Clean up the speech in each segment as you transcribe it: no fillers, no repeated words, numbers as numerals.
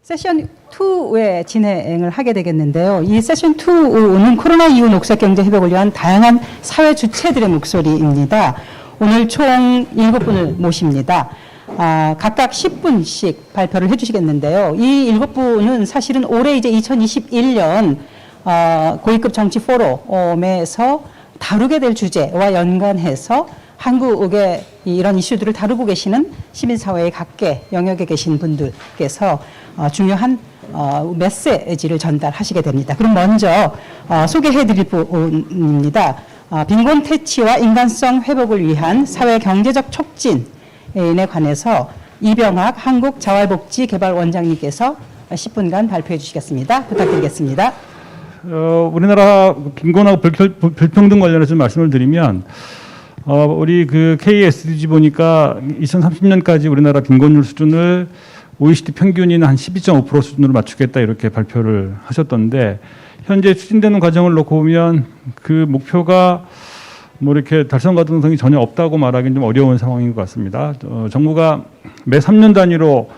세션 2에 진행을 하게 되겠는데요. 이 세션 2는 코로나 이후 녹색 경제 회복을 위한 다양한 사회 주체들의 목소리입니다. 오늘 총 7분을 모십니다. 각각 10분씩 발표를 해주시겠는데요. 이 7분은 사실은 올해 이제 2021년 고위급 정치 포럼에서 다루게 될 주제와 연관해서 한국의 이런 이슈들을 다루고 계시는 시민사회의 각계 영역에 계신 분들께서 중요한 메시지를 전달하시게 됩니다. 그럼 먼저 소개해드릴 분입니다. 빈곤 퇴치와 인간성 회복을 위한 사회 경제적 촉진에 관해서 이병학 한국자활복지개발원장님께서 10분간 발표해 주시겠습니다. 부탁드리겠습니다. 우리나라 빈곤하고 불평등 관련해서 말씀을 드리면 우리 그 KSDG 보니까 2030년까지 우리나라 빈곤율 수준을 OECD 평균인 한 12.5% 수준으로 맞추겠다 이렇게 발표를 하셨던데 현재 추진되는 과정을 놓고 보면 그 목표가 뭐 이렇게 달성 가능성이 전혀 없다고 말하기는 좀 어려운 상황인 것 같습니다. 정부가 매 3년 단위로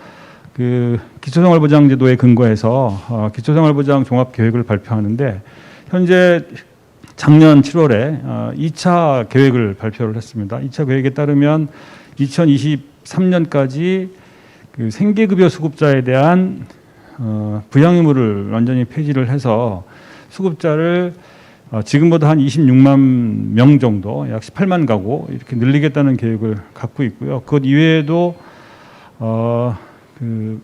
그 기초생활보장제도에 근거해서 기초생활보장 종합계획을 발표하는데 현재 작년 7월에 2차 계획을 발표를 했습니다. 2차 계획에 따르면 2023년까지 그 생계급여 수급자에 대한 부양 의무를 완전히 폐지를 해서 수급자를 지금보다 한 26만 명 정도, 약 18만 가구 이렇게 늘리겠다는 계획을 갖고 있고요. 그것 이외에도 그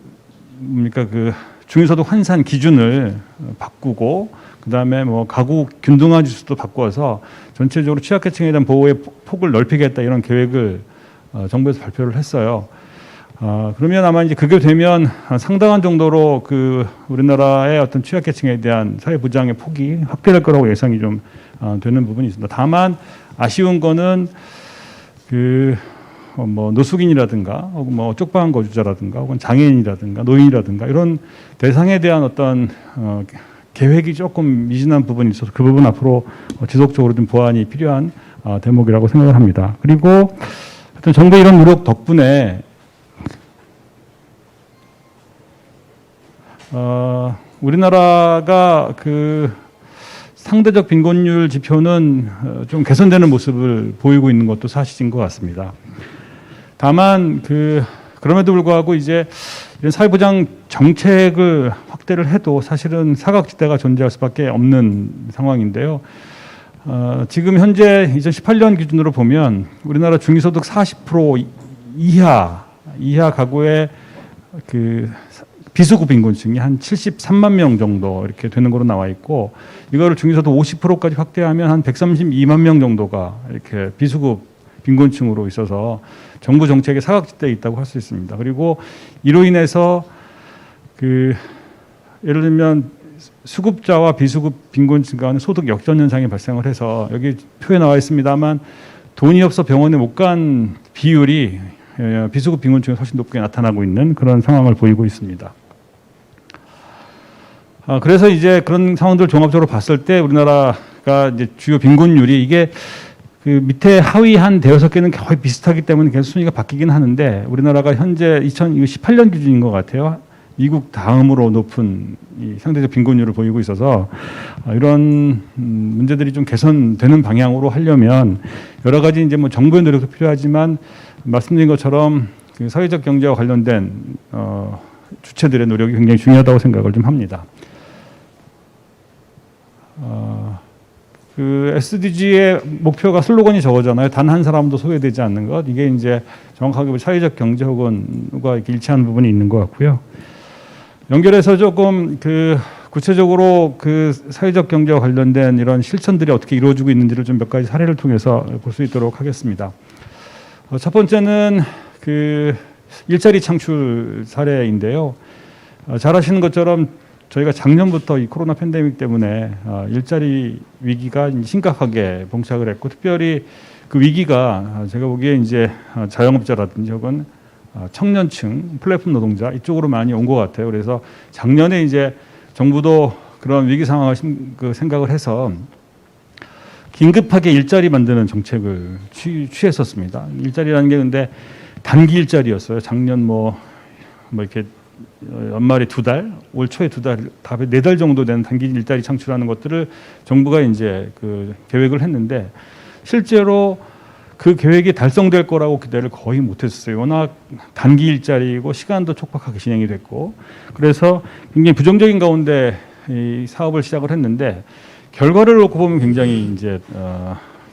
중위소득 환산 기준을 바꾸고 그다음에 뭐 가구 균등화 지수도 바꿔서 전체적으로 취약계층에 대한 보호의 폭을 넓히겠다 이런 계획을 정부에서 발표를 했어요. 그러면 아마 이제 그게 되면 상당한 정도로 그 우리나라의 어떤 취약계층에 대한 사회보장의 폭이 확대될 거라고 예상이 좀 되는 부분이 있습니다. 다만 아쉬운 거는 그 뭐 노숙인이라든가 혹은 뭐 쪽방 거주자라든가 혹은 장애인이라든가 노인이라든가 이런 대상에 대한 어떤 계획이 조금 미진한 부분이 있어서 그 부분 앞으로 지속적으로 좀 보완이 필요한 대목이라고 생각을 합니다. 그리고 하여튼 정부 이런 노력 덕분에 우리나라가 그 상대적 빈곤율 지표는 좀 개선되는 모습을 보이고 있는 것도 사실인 것 같습니다. 다만 그럼에도 불구하고 이제 이런 사회보장 정책을 확대를 해도 사실은 사각지대가 존재할 수밖에 없는 상황인데요. 지금 현재 2018년 기준으로 보면 우리나라 중위소득 40% 이하 가구의 그 비수급 빈곤층이 한 73만 명 정도 이렇게 되는 거로 나와 있고 이거를 중위소득 50%까지 확대하면 한 132만 명 정도가 이렇게 비수급 빈곤층으로 있어서 정부 정책의 사각지대에 있다고 할 수 있습니다. 그리고 이로 인해서 그 예를 들면 수급자와 비수급 빈곤층 간의 소득 역전 현상이 발생을 해서 여기 표에 나와 있습니다만 돈이 없어 병원에 못 간 비율이 비수급 빈곤층에 훨씬 높게 나타나고 있는 그런 상황을 보이고 있습니다. 그래서 이제 그런 상황들을 종합적으로 봤을 때 우리나라가 이제 주요 빈곤율이 이게 그 밑에 하위 한 대여섯 개는 거의 비슷하기 때문에 계속 순위가 바뀌긴 하는데 우리나라가 현재 2018년 기준인 것 같아요. 미국 다음으로 높은 이 상대적 빈곤율을 보이고 있어서 이런 문제들이 좀 개선되는 방향으로 하려면 여러 가지 이제 뭐 정부의 노력도 필요하지만 말씀드린 것처럼 그 사회적 경제와 관련된 주체들의 노력이 굉장히 중요하다고 생각을 좀 합니다. 그 SDG의 목표가 슬로건이 저거잖아요. 단 한 사람도 소외되지 않는 것. 이게 이제 정확하게 사회적 경제 혹은과 이렇게 일치하는 부분이 있는 것 같고요. 연결해서 조금 그 구체적으로 그 사회적 경제와 관련된 이런 실천들이 어떻게 이루어지고 있는지를 좀 몇 가지 사례를 통해서 볼 수 있도록 하겠습니다. 첫 번째는 그 일자리 창출 사례인데요. 잘 아시는 것처럼 저희가 작년부터 이 코로나 팬데믹 때문에 일자리 위기가 심각하게 봉착을 했고 특별히 그 위기가 제가 보기에 이제 자영업자라든지 혹은 청년층, 플랫폼 노동자 이쪽으로 많이 온 것 같아요. 그래서 작년에 이제 정부도 그런 위기 상황을 생각을 해서 긴급하게 일자리 만드는 정책을 취했었습니다. 일자리라는 게 근데 단기 일자리였어요. 작년 뭐 이렇게 연말에 2달, 올 초에 2달, 다음에 4달 정도 되는 단기 일자리 창출하는 것들을 정부가 이제 그 계획을 했는데 실제로 그 계획이 달성될 거라고 기대를 거의 못했어요. 워낙 단기 일자리이고 시간도 촉박하게 진행이 됐고 그래서 굉장히 부정적인 가운데 이 사업을 시작을 했는데 결과를 놓고 보면 굉장히 이제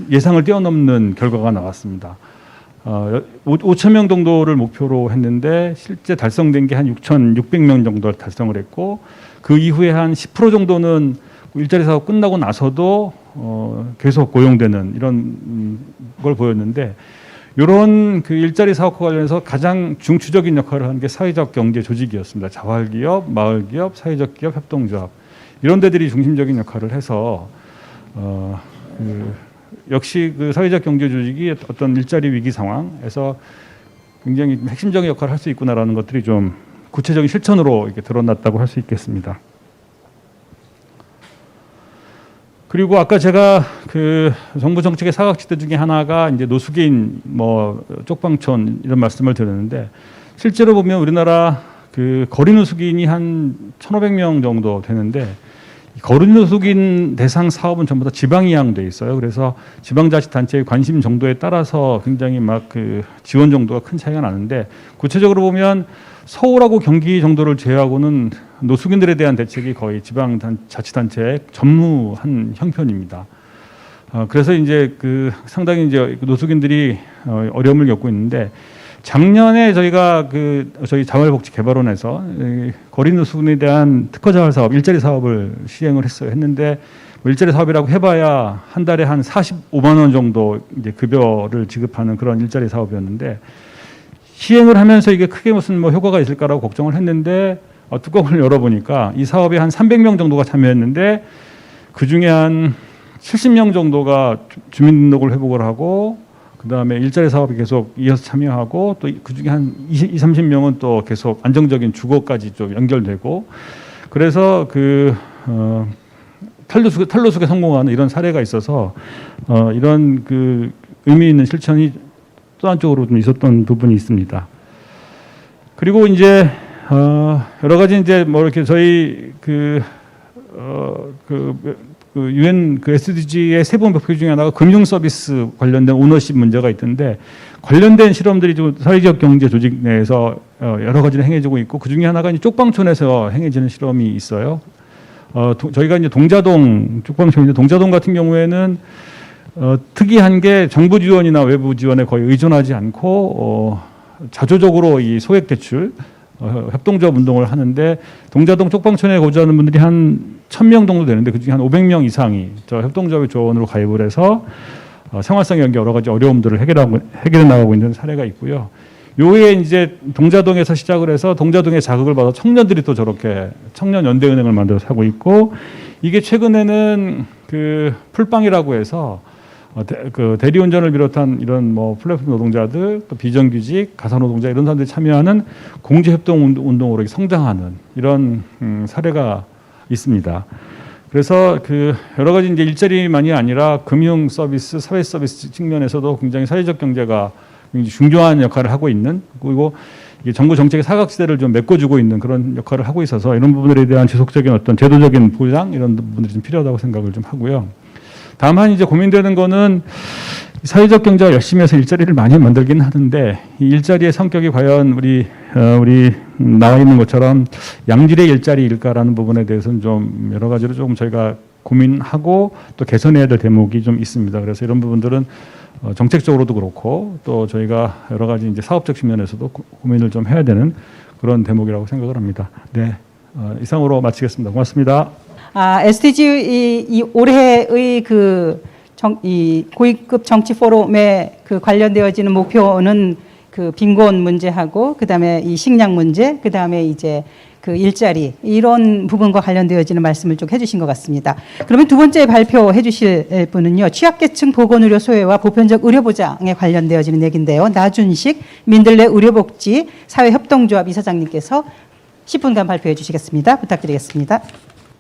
예상을 뛰어넘는 결과가 나왔습니다. 5천 명 정도를 목표로 했는데 실제 달성된 게 한 6,600명 정도 달성을 했고 그 이후에 한 10% 정도는 일자리 사업 끝나고 나서도 계속 고용되는 이런 걸 보였는데 이런 그 일자리 사업과 관련해서 가장 중추적인 역할을 하는 게 사회적 경제 조직이었습니다. 자활기업, 마을기업, 사회적 기업, 협동조합 이런 데들이 중심적인 역할을 해서 역시 그 사회적 경제 조직이 어떤 일자리 위기 상황에서 굉장히 핵심적인 역할을 할 수 있구나라는 것들이 좀 구체적인 실천으로 이렇게 드러났다고 할 수 있겠습니다. 그리고 아까 제가 그 정부 정책의 사각지대 중에 하나가 이제 노숙인 뭐 쪽방촌 이런 말씀을 드렸는데 실제로 보면 우리나라 그 거리 노숙인이 한 1,500명 정도 되는데 거리 노숙인 대상 사업은 전부 다 지방이양돼 있어요. 그래서 지방자치단체의 관심 정도에 따라서 굉장히 막 그 지원 정도가 큰 차이가 나는데 구체적으로 보면 서울하고 경기 정도를 제외하고는 노숙인들에 대한 대책이 거의 지방자치단체의 전무한 형편입니다. 그래서 이제 그 상당히 이제 노숙인들이 어려움을 겪고 있는데 작년에 저희가 저희 자활복지개발원에서 거리 노숙인에 대한 특허 자활 사업, 일자리 사업을 시행을 했는데 뭐 일자리 사업이라고 해봐야 한 달에 한 45만 원 정도 이제 급여를 지급하는 그런 일자리 사업이었는데 시행을 하면서 이게 크게 무슨 뭐 효과가 있을까라고 걱정을 했는데 뚜껑을 열어보니까 이 사업에 한 300명 정도가 참여했는데 그 중에 한 70명 정도가 주민등록을 회복을 하고 그다음에 일자리 사업이 계속 이어서 참여하고 또 그 중에 한 30명은 또 계속 안정적인 주거까지 좀 연결되고 그래서 탈노숙에 성공하는 이런 사례가 있어서 이런 그 의미 있는 실천이 또 한쪽으로 좀 있었던 부분이 있습니다. 그리고 이제 여러 가지 이제 뭐 이렇게 저희 UN SDG의 세부 목표 중에 하나가 금융 서비스 관련된 오너십 문제가 있던데 관련된 실험들이 좀 사회적 경제 조직 내에서 여러 가지를 행해지고 있고 그 중에 하나가 이제 쪽방촌에서 행해지는 실험이 있어요. 저희가 이제 동자동 쪽방촌인데 동자동 같은 경우에는 특이한 게 정부 지원이나 외부 지원에 거의 의존하지 않고 자조적으로 이 소액 대출 협동조합 운동을 하는데 동자동 쪽방촌에 거주하는 분들이 한 1,000명 정도 되는데 그중에 한 500명 이상이 저 협동조합의 조언으로 가입을 해서 생활상 연계 여러 가지 어려움들을 해결해 나가고 있는 사례가 있고요. 요에 이제 동자동에서 시작을 해서 동자동의 자극을 받아 청년들이 또 저렇게 청년 연대은행을 만들어서 하고 있고 이게 최근에는 그 풀빵이라고 해서 대리운전을 비롯한 이런 뭐 플랫폼 노동자들 또 비정규직 가사노동자 이런 사람들이 참여하는 공제협동 운동으로 성장하는 이런 사례가 있습니다. 그래서 여러 가지 이제 일자리만이 아니라 금융 서비스, 사회 서비스 측면에서도 굉장히 사회적 경제가 굉장히 중요한 역할을 하고 있는 그리고 이게 정부 정책의 사각지대를 좀 메꿔주고 있는 그런 역할을 하고 있어서 이런 부분들에 대한 지속적인 어떤 제도적인 보장 이런 부분들이 좀 필요하다고 생각을 좀 하고요. 다만 이제 고민되는 거는 사회적 경제가 열심히 해서 일자리를 많이 만들긴 하는데 이 일자리의 성격이 과연 우리 나와 있는 것처럼 양질의 일자리일까라는 부분에 대해서는 좀 여러 가지로 조금 저희가 고민하고 또 개선해야 될 대목이 좀 있습니다. 그래서 이런 부분들은 정책적으로도 그렇고 또 저희가 여러 가지 이제 사업적 측면에서도 고민을 좀 해야 되는 그런 대목이라고 생각을 합니다. 네, 이상으로 마치겠습니다. 고맙습니다. SDG 이 올해의 이 고위급 정치 포럼에 관련되어지는 목표는 빈곤 문제하고 그다음에 이 식량 문제, 그다음에 이제 일자리 이런 부분과 관련되어지는 말씀을 좀 해주신 것 같습니다. 그러면 두 번째 발표해 주실 분은요. 취약계층 보건의료 소외와 보편적 의료보장에 관련되어지는 얘기인데요. 나준식 민들레 의료복지 사회협동조합 이사장님께서 10분간 발표해 주시겠습니다. 부탁드리겠습니다.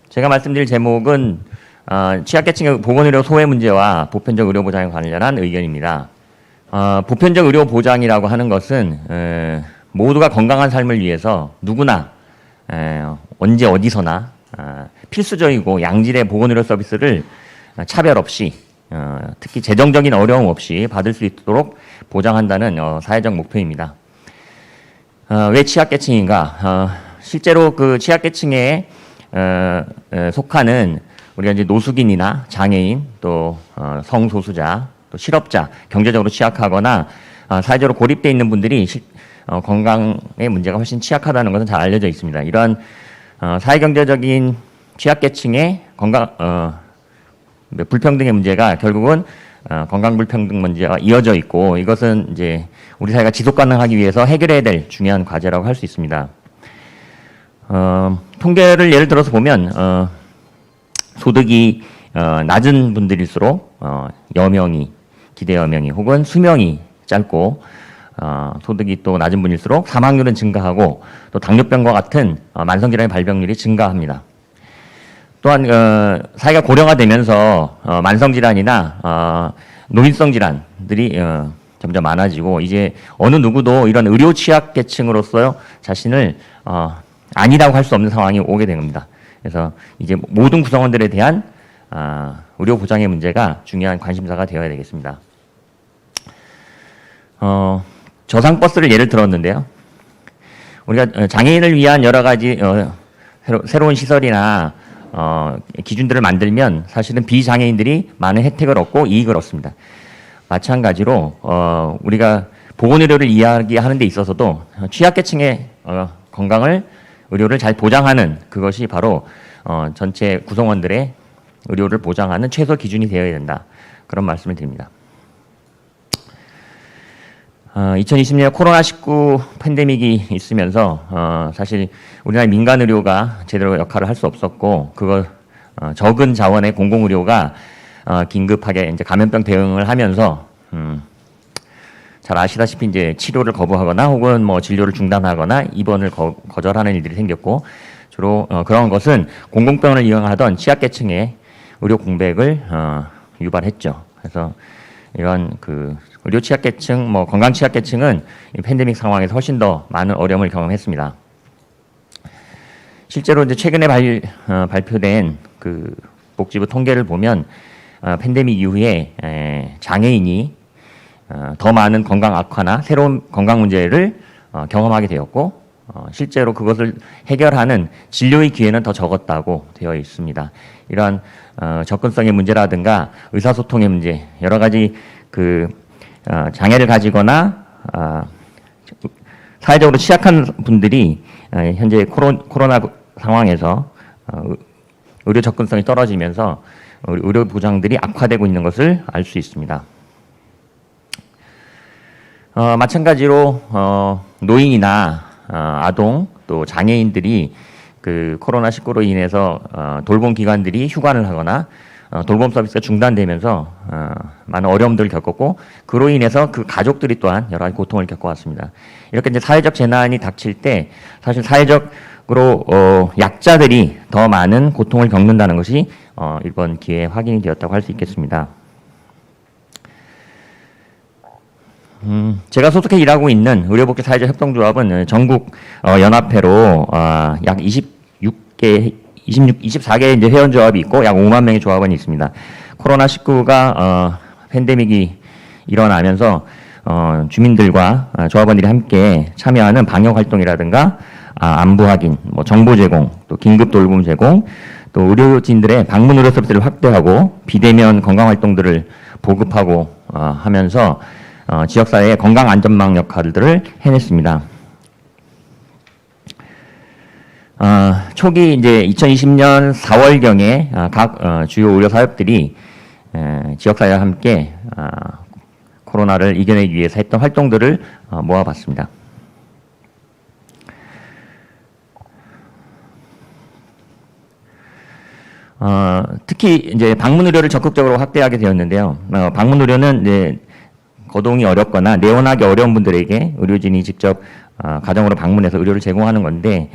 제가 말씀드릴 제목은 취약계층의 보건의료 소외 문제와 보편적 의료 보장에 관련한 의견입니다. 보편적 의료 보장이라고 하는 것은 모두가 건강한 삶을 위해서 누구나 언제 어디서나 필수적이고 양질의 보건의료 서비스를 차별 없이 특히 재정적인 어려움 없이 받을 수 있도록 보장한다는 사회적 목표입니다. 왜 취약계층인가? 실제로 그 취약계층에 속하는 우리가 이제 노숙인이나 장애인, 또 성소수자, 또 실업자, 경제적으로 취약하거나 사회적으로 고립되어 있는 분들이 건강의 문제가 훨씬 취약하다는 것은 잘 알려져 있습니다. 이러한 사회경제적인 취약계층의 불평등의 문제가 결국은 건강 불평등 문제와 이어져 있고, 이것은 이제 우리 사회가 지속 가능하기 위해서 해결해야 될 중요한 과제라고 할 수 있습니다. 통계를 예를 들어서 보면 소득이 낮은 분들일수록 여명이, 기대 여명이 혹은 수명이 짧고 소득이 또 낮은 분일수록 사망률은 증가하고 또 당뇨병과 같은 만성질환의 발병률이 증가합니다. 또한 사회가 고령화 되면서 만성질환이나 노인성 질환들이 점점 많아지고, 이제 어느 누구도 이런 의료 취약계층으로서 자신을 아니라고 할 수 없는 상황이 오게 된 겁니다. 그래서 이제 모든 구성원들에 대한 의료 보장의 문제가 중요한 관심사가 되어야 되겠습니다. 저상버스를 예를 들었는데요. 우리가 장애인을 위한 여러 가지 새로운 시설이나 기준들을 만들면 사실은 비장애인들이 많은 혜택을 얻고 이익을 얻습니다. 마찬가지로 우리가 보건의료를 이야기하는 데 있어서도 취약계층의 의료를 잘 보장하는 그것이 바로 전체 구성원들의 의료를 보장하는 최소 기준이 되어야 된다. 그런 말씀을 드립니다. 2020년 코로나19 팬데믹이 있으면서 사실 우리나라 민간 의료가 제대로 역할을 할 수 없었고, 적은 자원의 공공의료가 긴급하게 이제 감염병 대응을 하면서 잘 아시다시피 이제 치료를 거부하거나 혹은 뭐 진료를 중단하거나 입원을 거절하는 일들이 생겼고, 주로 그런 것은 공공병원을 이용하던 취약계층의 의료 공백을 유발했죠. 그래서 이런 의료 취약계층, 건강 취약계층은 이 팬데믹 상황에서 훨씬 더 많은 어려움을 경험했습니다. 실제로 이제 최근에 발표된 복지부 통계를 보면 팬데믹 이후에 장애인이 더 많은 건강 악화나 새로운 건강 문제를 경험하게 되었고, 실제로 그것을 해결하는 진료의 기회는 더 적었다고 되어 있습니다. 이러한 접근성의 문제라든가 의사소통의 문제, 여러 가지 장애를 가지거나 사회적으로 취약한 분들이 현재 코로나 상황에서 의료 접근성이 떨어지면서 의료 보장들이 악화되고 있는 것을 알 수 있습니다. 마찬가지로 노인이나 아동 또 장애인들이 코로나19로 인해서 돌봄 기관들이 휴관을 하거나 돌봄 서비스가 중단되면서 많은 어려움들을 겪었고, 그로 인해서 그 가족들이 또한 여러 가지 고통을 겪어왔습니다. 이렇게 이제 사회적 재난이 닥칠 때 사실 사회적으로 약자들이 더 많은 고통을 겪는다는 것이 이번 기회에 확인이 되었다고 할 수 있겠습니다. 제가 소속해 일하고 있는 의료복지 사회적 협동조합은 전국 연합회로 약 24개 이제 회원조합이 있고 약 5만 명의 조합원이 있습니다. 코로나19가 팬데믹이 일어나면서 주민들과 조합원들이 함께 참여하는 방역 활동이라든가 안부 확인, 정보 제공, 또 긴급 돌봄 제공, 또 의료진들의 방문 의료 서비스를 확대하고 비대면 건강 활동들을 보급하고 하면서 지역사회의 건강 안전망 역할들을 해냈습니다. 초기 이제 2020년 4월경에 각 주요 의료 사업들이 지역사회와 함께 코로나를 이겨내기 위해서 했던 활동들을 모아봤습니다. 특히 이제 방문 의료를 적극적으로 확대하게 되었는데요. 방문 의료는 이제 거동이 어렵거나 내원하기 어려운 분들에게 의료진이 직접 가정으로 방문해서 의료를 제공하는 건데,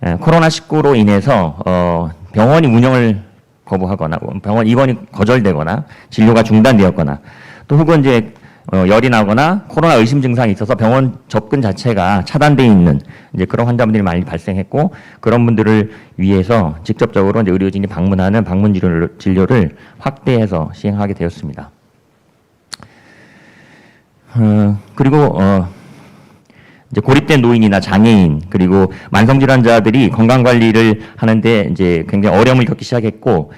코로나19로 인해서 병원이 운영을 거부하거나 병원 입원이 거절되거나 진료가 중단되었거나 또 혹은 이제 열이 나거나 코로나 의심 증상이 있어서 병원 접근 자체가 차단되어 있는 이제 그런 환자분들이 많이 발생했고, 그런 분들을 위해서 직접적으로 이제 의료진이 방문하는 방문 진료를 확대해서 시행하게 되었습니다. 그리고 이제 고립된 노인이나 장애인, 그리고 만성질환자들이 건강 관리를 하는데 이제 굉장히 어려움을 겪기 시작했고,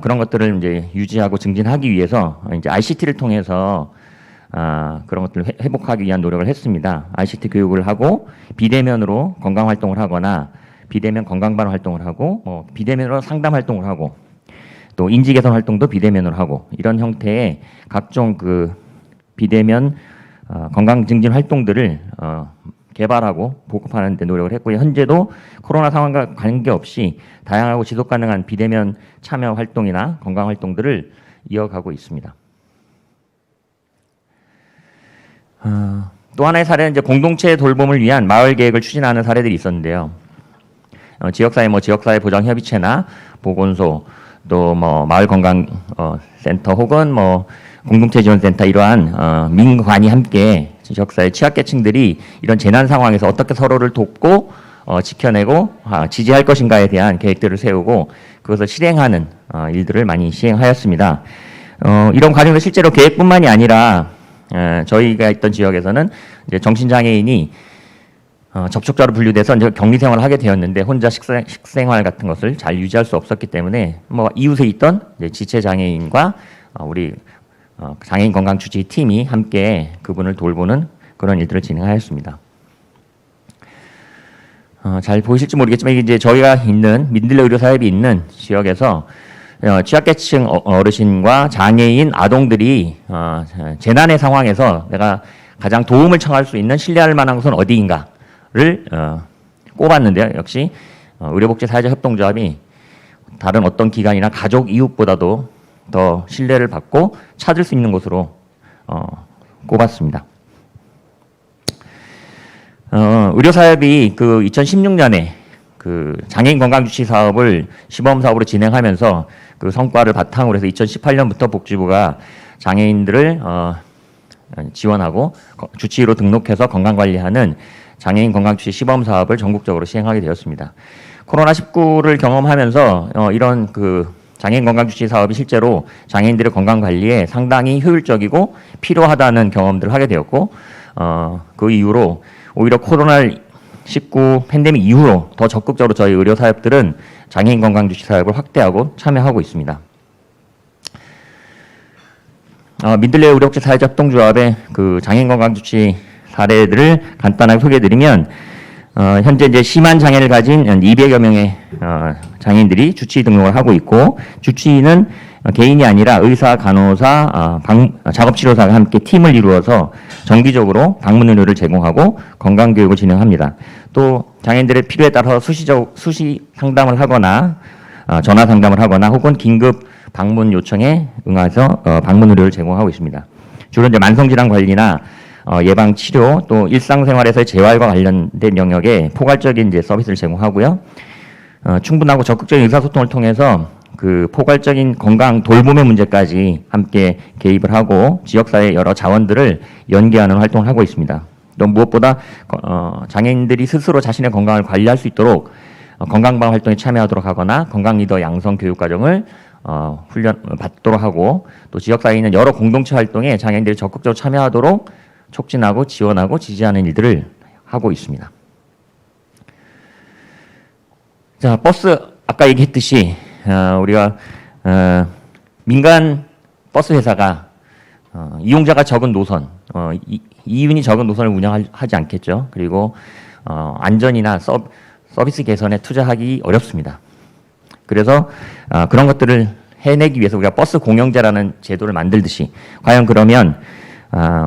그런 것들을 이제 유지하고 증진하기 위해서 이제 ICT를 통해서 그런 것들을 회복하기 위한 노력을 했습니다. ICT 교육을 하고 비대면으로 건강 활동을 하거나 비대면 건강반 활동을 하고 비대면으로 상담 활동을 하고 또 인지 개선 활동도 비대면으로 하고, 이런 형태의 각종 그 비대면 건강 증진 활동들을 개발하고 보급하는 데 노력을 했고요. 현재도 코로나 상황과 관계없이 다양하고 지속 가능한 비대면 참여 활동이나 건강 활동들을 이어가고 있습니다. 또 하나의 사례는 이제 공동체 돌봄을 위한 마을 계획을 추진하는 사례들이 있었는데요. 지역사회 지역사회 보장 협의체나 보건소, 또 마을 건강 센터 혹은 공동체 지원센터, 이러한 민관이 함께 지역사회 취약계층들이 이런 재난 상황에서 어떻게 서로를 돕고 지켜내고 지지할 것인가에 대한 계획들을 세우고 그것을 실행하는 일들을 많이 시행하였습니다. 이런 과정도 실제로 계획뿐만이 아니라 저희가 있던 지역에서는 이제 정신장애인이 접촉자로 분류돼서 이제 격리 생활을 하게 되었는데, 혼자 식생활 같은 것을 잘 유지할 수 없었기 때문에 이웃에 있던 이제 지체장애인과 우리 장애인 건강 주치 팀이 함께 그분을 돌보는 그런 일들을 진행하였습니다. 잘 보이실지 모르겠지만 이게 이제 저희가 있는 민들레 의료사업이 있는 지역에서 취약계층 어르신과 장애인 아동들이 재난의 상황에서 내가 가장 도움을 청할 수 있는 신뢰할 만한 곳은 어디인가를 꼽았는데요. 역시 의료복지사회자협동조합이 다른 어떤 기관이나 가족 이웃보다도 더 신뢰를 받고 찾을 수 있는 곳으로 꼽았습니다. 의료사업이 그 2016년에 그 장애인 건강주치 사업을 시범 사업으로 진행하면서 그 성과를 바탕으로 해서 2018년부터 복지부가 장애인들을 지원하고 주치의로 등록해서 건강관리하는 장애인 건강주치 시범 사업을 전국적으로 시행하게 되었습니다. 코로나19를 경험하면서 이런 그 장애인 건강주치 사업이 실제로 장애인들의 건강관리에 상당히 효율적이고 필요하다는 경험들을 하게 되었고, 그 이후로 오히려 코로나19 팬데믹 이후로 더 적극적으로 저희 의료사업들은 장애인 건강주치 사업을 확대하고 참여하고 있습니다. 민들레 의료복지사회자협동조합의 그 장애인 건강주치 사례들을 간단하게 소개해드리면, 현재 이제 심한 장애를 가진 200여 명의 장애인들이 주치의 등록을 하고 있고, 주치의는 개인이 아니라 의사, 간호사, 작업치료사가 함께 팀을 이루어서 정기적으로 방문 의료를 제공하고 건강교육을 진행합니다. 또 장애인들의 필요에 따라서 수시 상담을 하거나 전화 상담을 하거나 혹은 긴급 방문 요청에 응해서 방문 의료를 제공하고 있습니다. 주로 이제 만성질환 관리나 예방 치료, 또 일상생활에서의 재활과 관련된 영역에 포괄적인 이제 서비스를 제공하고요. 충분하고 적극적인 의사소통을 통해서 그 포괄적인 건강 돌봄의 문제까지 함께 개입을 하고 지역사회 여러 자원들을 연계하는 활동을 하고 있습니다. 또 무엇보다 장애인들이 스스로 자신의 건강을 관리할 수 있도록 건강방 활동에 참여하도록 하거나 건강 리더 양성 교육 과정을 훈련 받도록 하고, 또 지역사회에 있는 여러 공동체 활동에 장애인들이 적극적으로 참여하도록 촉진하고 지원하고 지지하는 일들을 하고 있습니다. 자, 버스 아까 얘기했듯이 우리가 민간 버스 회사가 이용자가 적은 노선, 이윤이 적은 노선을 운영하지 않겠죠. 그리고 안전이나 서비스 개선에 투자하기 어렵습니다. 그래서 그런 것들을 해내기 위해서 우리가 버스 공영제라는 제도를 만들듯이, 과연 그러면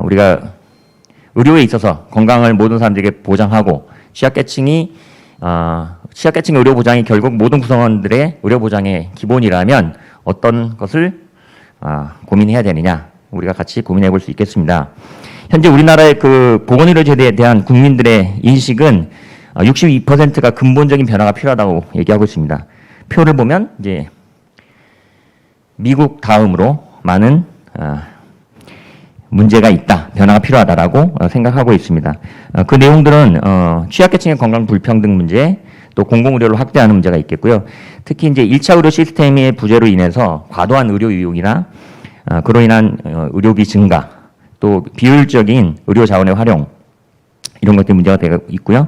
우리가 의료에 있어서 건강을 모든 사람들에게 보장하고 취약계층의 의료 보장이 결국 모든 구성원들의 의료 보장의 기본이라면 어떤 것을 고민해야 되느냐, 우리가 같이 고민해 볼 수 있겠습니다. 현재 우리나라의 그 보건의료제도에 대한 국민들의 인식은 62%가 근본적인 변화가 필요하다고 얘기하고 있습니다. 표를 보면 이제 미국 다음으로 많은 문제가 있다, 변화가 필요하다라고 생각하고 있습니다. 그 내용들은 취약계층의 건강 불평등 문제, 또 공공의료를 확대하는 문제가 있겠고요. 특히 이제 1차 의료 시스템의 부재로 인해서 과도한 의료 이용이나 그로 인한 의료비 증가, 또 비효율적인 의료 자원의 활용, 이런 것들이 문제가 되고 있고요.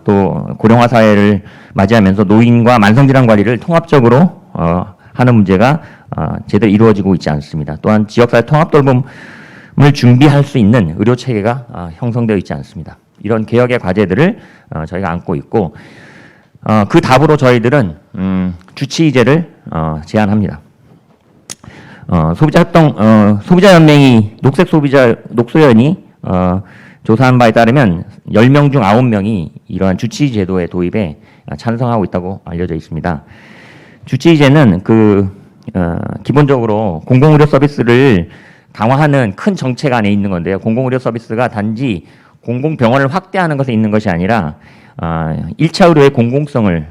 또 고령화 사회를 맞이하면서 노인과 만성질환 관리를 통합적으로 하는 문제가 제대로 이루어지고 있지 않습니다. 또한 지역사회 통합돌봄을 준비할 수 있는 의료 체계가 형성되어 있지 않습니다. 이런 개혁의 과제들을 저희가 안고 있고, 그 답으로 저희들은 주치의제를 제안합니다. 소비자연맹이 녹소연이 조사한 바에 따르면 10명 중 9명이 이러한 주치의 제도의 도입에 찬성하고 있다고 알려져 있습니다. 주치의제는 기본적으로 공공의료 서비스를 강화하는 큰 정책 안에 있는 건데요. 공공의료 서비스가 단지 공공병원을 확대하는 것에 있는 것이 아니라 1차 의료의 공공성을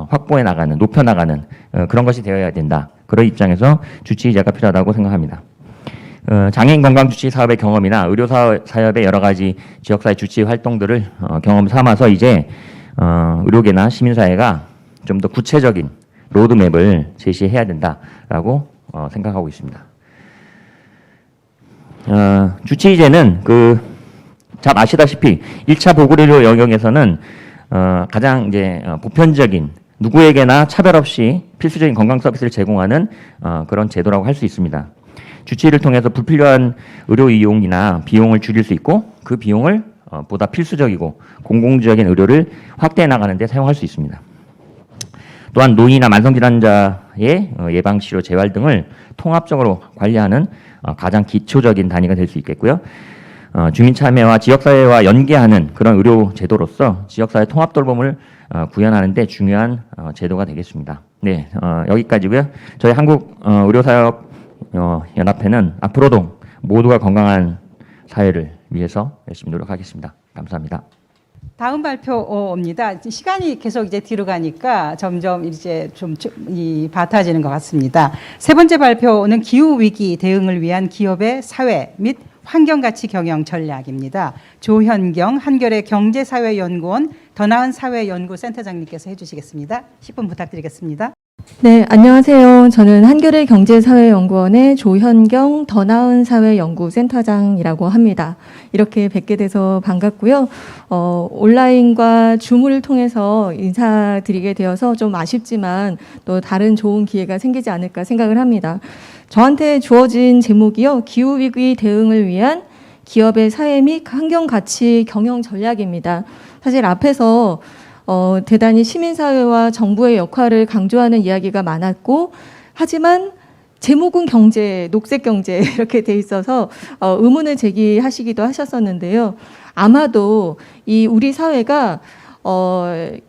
확보해 나가는, 높여 나가는 그런 것이 되어야 된다. 그런 입장에서 주치의제가 필요하다고 생각합니다. 장애인 건강 주치의 사업의 경험이나 의료 사업의 여러 가지 지역사회 주치의 활동들을 경험 삼아서 이제 의료계나 시민사회가 좀 더 구체적인 로드맵을 제시해야 된다라고 생각하고 있습니다. 주치의제는 잘 아시다시피 1차 보건의료 영역에서는 가장 이제 보편적인, 누구에게나 차별 없이 필수적인 건강 서비스를 제공하는 그런 제도라고 할 수 있습니다. 주치의를 통해서 불필요한 의료 이용이나 비용을 줄일 수 있고, 그 비용을 보다 필수적이고 공공적인 의료를 확대해 나가는 데 사용할 수 있습니다. 또한 노인이나 만성질환자의 예방치료, 재활 등을 통합적으로 관리하는 가장 기초적인 단위가 될 수 있겠고요. 주민 참여와 지역사회와 연계하는 그런 의료 제도로서 지역사회 통합돌봄을 구현하는 데 중요한 제도가 되겠습니다. 네, 여기까지고요. 저희 한국의료사역연합회는 앞으로도 모두가 건강한 사회를 위해서 열심히 노력하겠습니다. 감사합니다. 다음 발표입니다. 시간이 계속 이제 뒤로 가니까 점점 이제 좀 바타지는 것 같습니다. 세 번째 발표는 기후 위기 대응을 위한 기업의 사회 및 환경가치 경영 전략입니다. 조현경 한겨레 경제사회연구원 더 나은 사회연구센터장님께서 해주시겠습니다. 10분 부탁드리겠습니다. 네, 안녕하세요. 저는 한겨레 경제사회연구원의 조현경 더 나은 사회연구센터장이라고 합니다. 이렇게 뵙게 돼서 반갑고요. 온라인과 줌을 통해서 인사드리게 되어서 좀 아쉽지만 또 다른 좋은 기회가 생기지 않을까 생각을 합니다. 저한테 주어진 제목이요. 기후위기 대응을 위한 기업의 사회 및 환경가치 경영 전략입니다. 사실 앞에서 대단히 시민사회와 정부의 역할을 강조하는 이야기가 많았고, 하지만 제목은 경제, 녹색경제 이렇게 돼 있어서 의문을 제기하시기도 하셨었는데요. 아마도 이 우리 사회가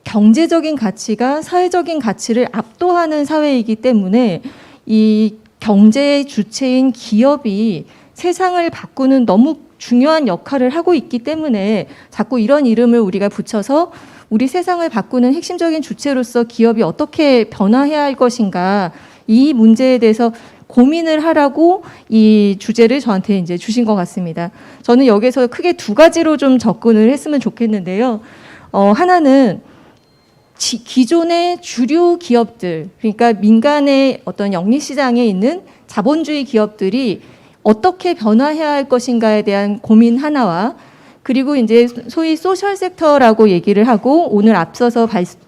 경제적인 가치가 사회적인 가치를 압도하는 사회이기 때문에 이 경제의 주체인 기업이 세상을 바꾸는 너무 중요한 역할을 하고 있기 때문에 자꾸 이런 이름을 우리가 붙여서 우리 세상을 바꾸는 핵심적인 주체로서 기업이 어떻게 변화해야 할 것인가, 이 문제에 대해서 고민을 하라고 이 주제를 저한테 이제 주신 것 같습니다. 저는 여기서 크게 두 가지로 좀 접근을 했으면 좋겠는데요. 하나는 기존의 주류 기업들, 그러니까 민간의 어떤 영리시장에 있는 자본주의 기업들이 어떻게 변화해야 할 것인가에 대한 고민 하나와, 그리고 이제 소위 소셜 섹터라고 얘기를 하고 오늘 앞서서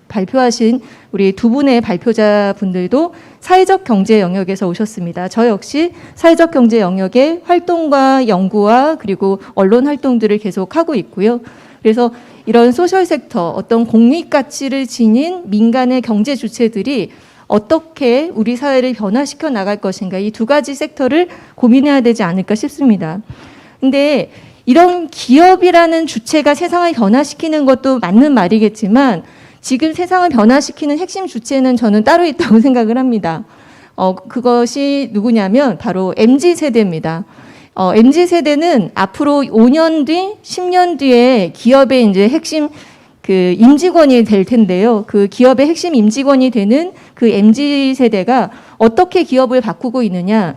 발표하신 우리 두 분의 발표자 분들도 사회적 경제 영역에서 오셨습니다. 저 역시 사회적 경제 영역의 활동과 연구와 그리고 언론 활동들을 계속 하고 있고요. 그래서 이런 소셜 섹터, 어떤 공익 가치를 지닌 민간의 경제 주체들이 어떻게 우리 사회를 변화시켜 나갈 것인가, 이 두 가지 섹터를 고민해야 되지 않을까 싶습니다. 근데 이런 기업이라는 주체가 세상을 변화시키는 것도 맞는 말이겠지만 지금 세상을 변화시키는 핵심 주체는 저는 따로 있다고 생각을 합니다. 그것이 누구냐면 바로 MZ세대입니다. MZ세대는 앞으로 5년 뒤, 10년 뒤에 기업의 이제 핵심 임직원이 될 텐데요. 그 기업의 핵심 임직원이 되는 그 MZ세대가 어떻게 기업을 바꾸고 있느냐.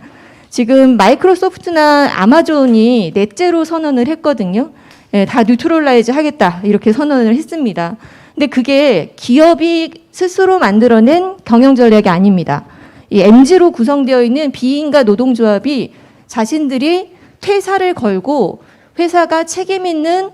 지금 마이크로소프트나 아마존이 넷제로 선언을 했거든요. 예, 다 뉴트럴라이즈 하겠다 이렇게 선언을 했습니다. 근데 그게 기업이 스스로 만들어낸 경영 전략이 아닙니다. 이 MG로 구성되어 있는 비인가 노동조합이 자신들이 퇴사를 걸고 회사가 책임 있는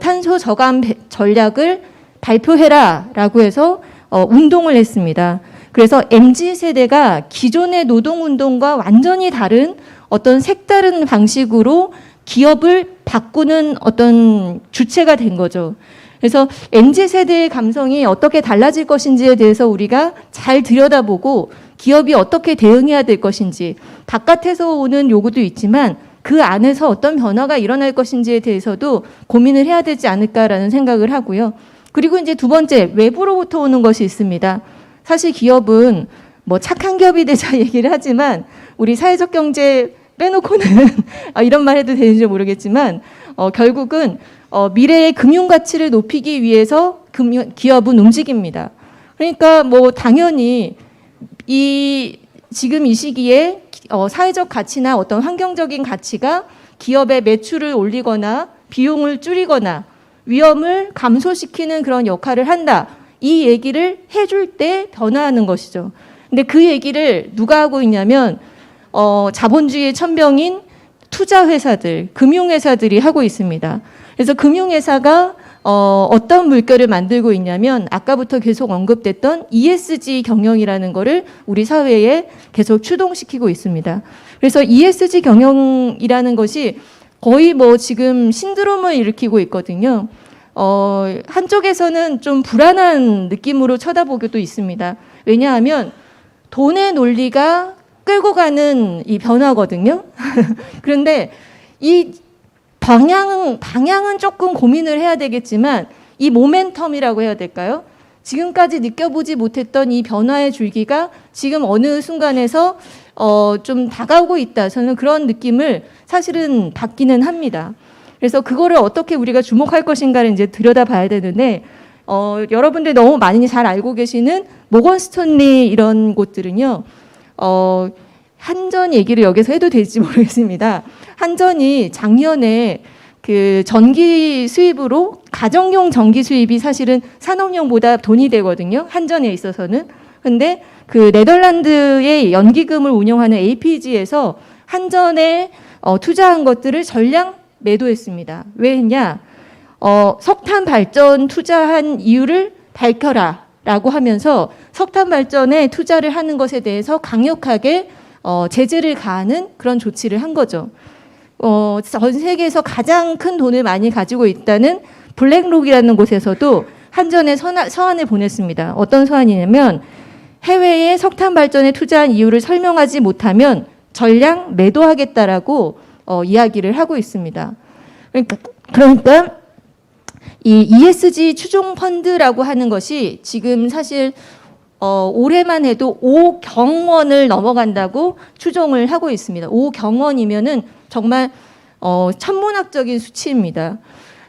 탄소 저감 전략을 발표해라라고 해서 운동을 했습니다. 그래서 MZ세대가 기존의 노동운동과 완전히 다른 어떤 색다른 방식으로 기업을 바꾸는 어떤 주체가 된 거죠. 그래서 MZ세대의 감성이 어떻게 달라질 것인지에 대해서 우리가 잘 들여다보고 기업이 어떻게 대응해야 될 것인지, 바깥에서 오는 요구도 있지만 그 안에서 어떤 변화가 일어날 것인지에 대해서도 고민을 해야 되지 않을까라는 생각을 하고요. 그리고 이제 두 번째, 외부로부터 오는 것이 있습니다. 사실 기업은 뭐 착한 기업이 되자 얘기를 하지만 우리 사회적 경제 빼놓고는 이런 말 해도 되는지 모르겠지만 결국은 미래의 금융 가치를 높이기 위해서 기업은 움직입니다. 그러니까 뭐 당연히 지금 이 시기에 사회적 가치나 어떤 환경적인 가치가 기업의 매출을 올리거나 비용을 줄이거나 위험을 감소시키는 그런 역할을 한다. 이 얘기를 해줄 때 변화하는 것이죠. 근데 그 얘기를 누가 하고 있냐면 자본주의의 천병인 투자회사들, 금융회사들이 하고 있습니다. 그래서 금융회사가 어떤 물결을 만들고 있냐면 아까부터 계속 언급됐던 ESG 경영이라는 거를 우리 사회에 계속 추동시키고 있습니다. 그래서 ESG 경영이라는 것이 거의 뭐 지금 신드롬을 일으키고 있거든요. 한쪽에서는 좀 불안한 느낌으로 쳐다보기도 있습니다. 왜냐하면 돈의 논리가 끌고 가는 이 변화거든요. 그런데 이 방향은 조금 고민을 해야 되겠지만 이 모멘텀이라고 해야 될까요? 지금까지 느껴보지 못했던 이 변화의 줄기가 지금 어느 순간에서 좀 다가오고 있다. 저는 그런 느낌을 사실은 받기는 합니다. 그래서 그거를 어떻게 우리가 주목할 것인가를 이제 들여다봐야 되는데 여러분들 너무 많이 잘 알고 계시는 모건 스탠리 이런 곳들은요. 한전 얘기를 여기서 해도 될지 모르겠습니다. 한전이 작년에 그 전기 수입으로 가정용 전기 수입이 사실은 산업용보다 돈이 되거든요. 한전에 있어서는. 근데 그 네덜란드의 연기금을 운영하는 APG에서 한전에 투자한 것들을 전량 매도했습니다. 왜 했냐? 석탄 발전 투자한 이유를 밝혀라 라고 하면서 석탄 발전에 투자를 하는 것에 대해서 강력하게 제재를 가하는 그런 조치를 한 거죠. 전 세계에서 가장 큰 돈을 많이 가지고 있다는 블랙록이라는 곳에서도 한전에 서한을 보냈습니다. 어떤 서한이냐면 해외에 석탄 발전에 투자한 이유를 설명하지 못하면 전량 매도하겠다라고 이야기를 하고 있습니다. 그러니까 이 ESG 추종 펀드라고 하는 것이 지금 사실 올해만 해도 5경원을 넘어간다고 추정을 하고 있습니다. 5경원이면은 정말 천문학적인 수치입니다.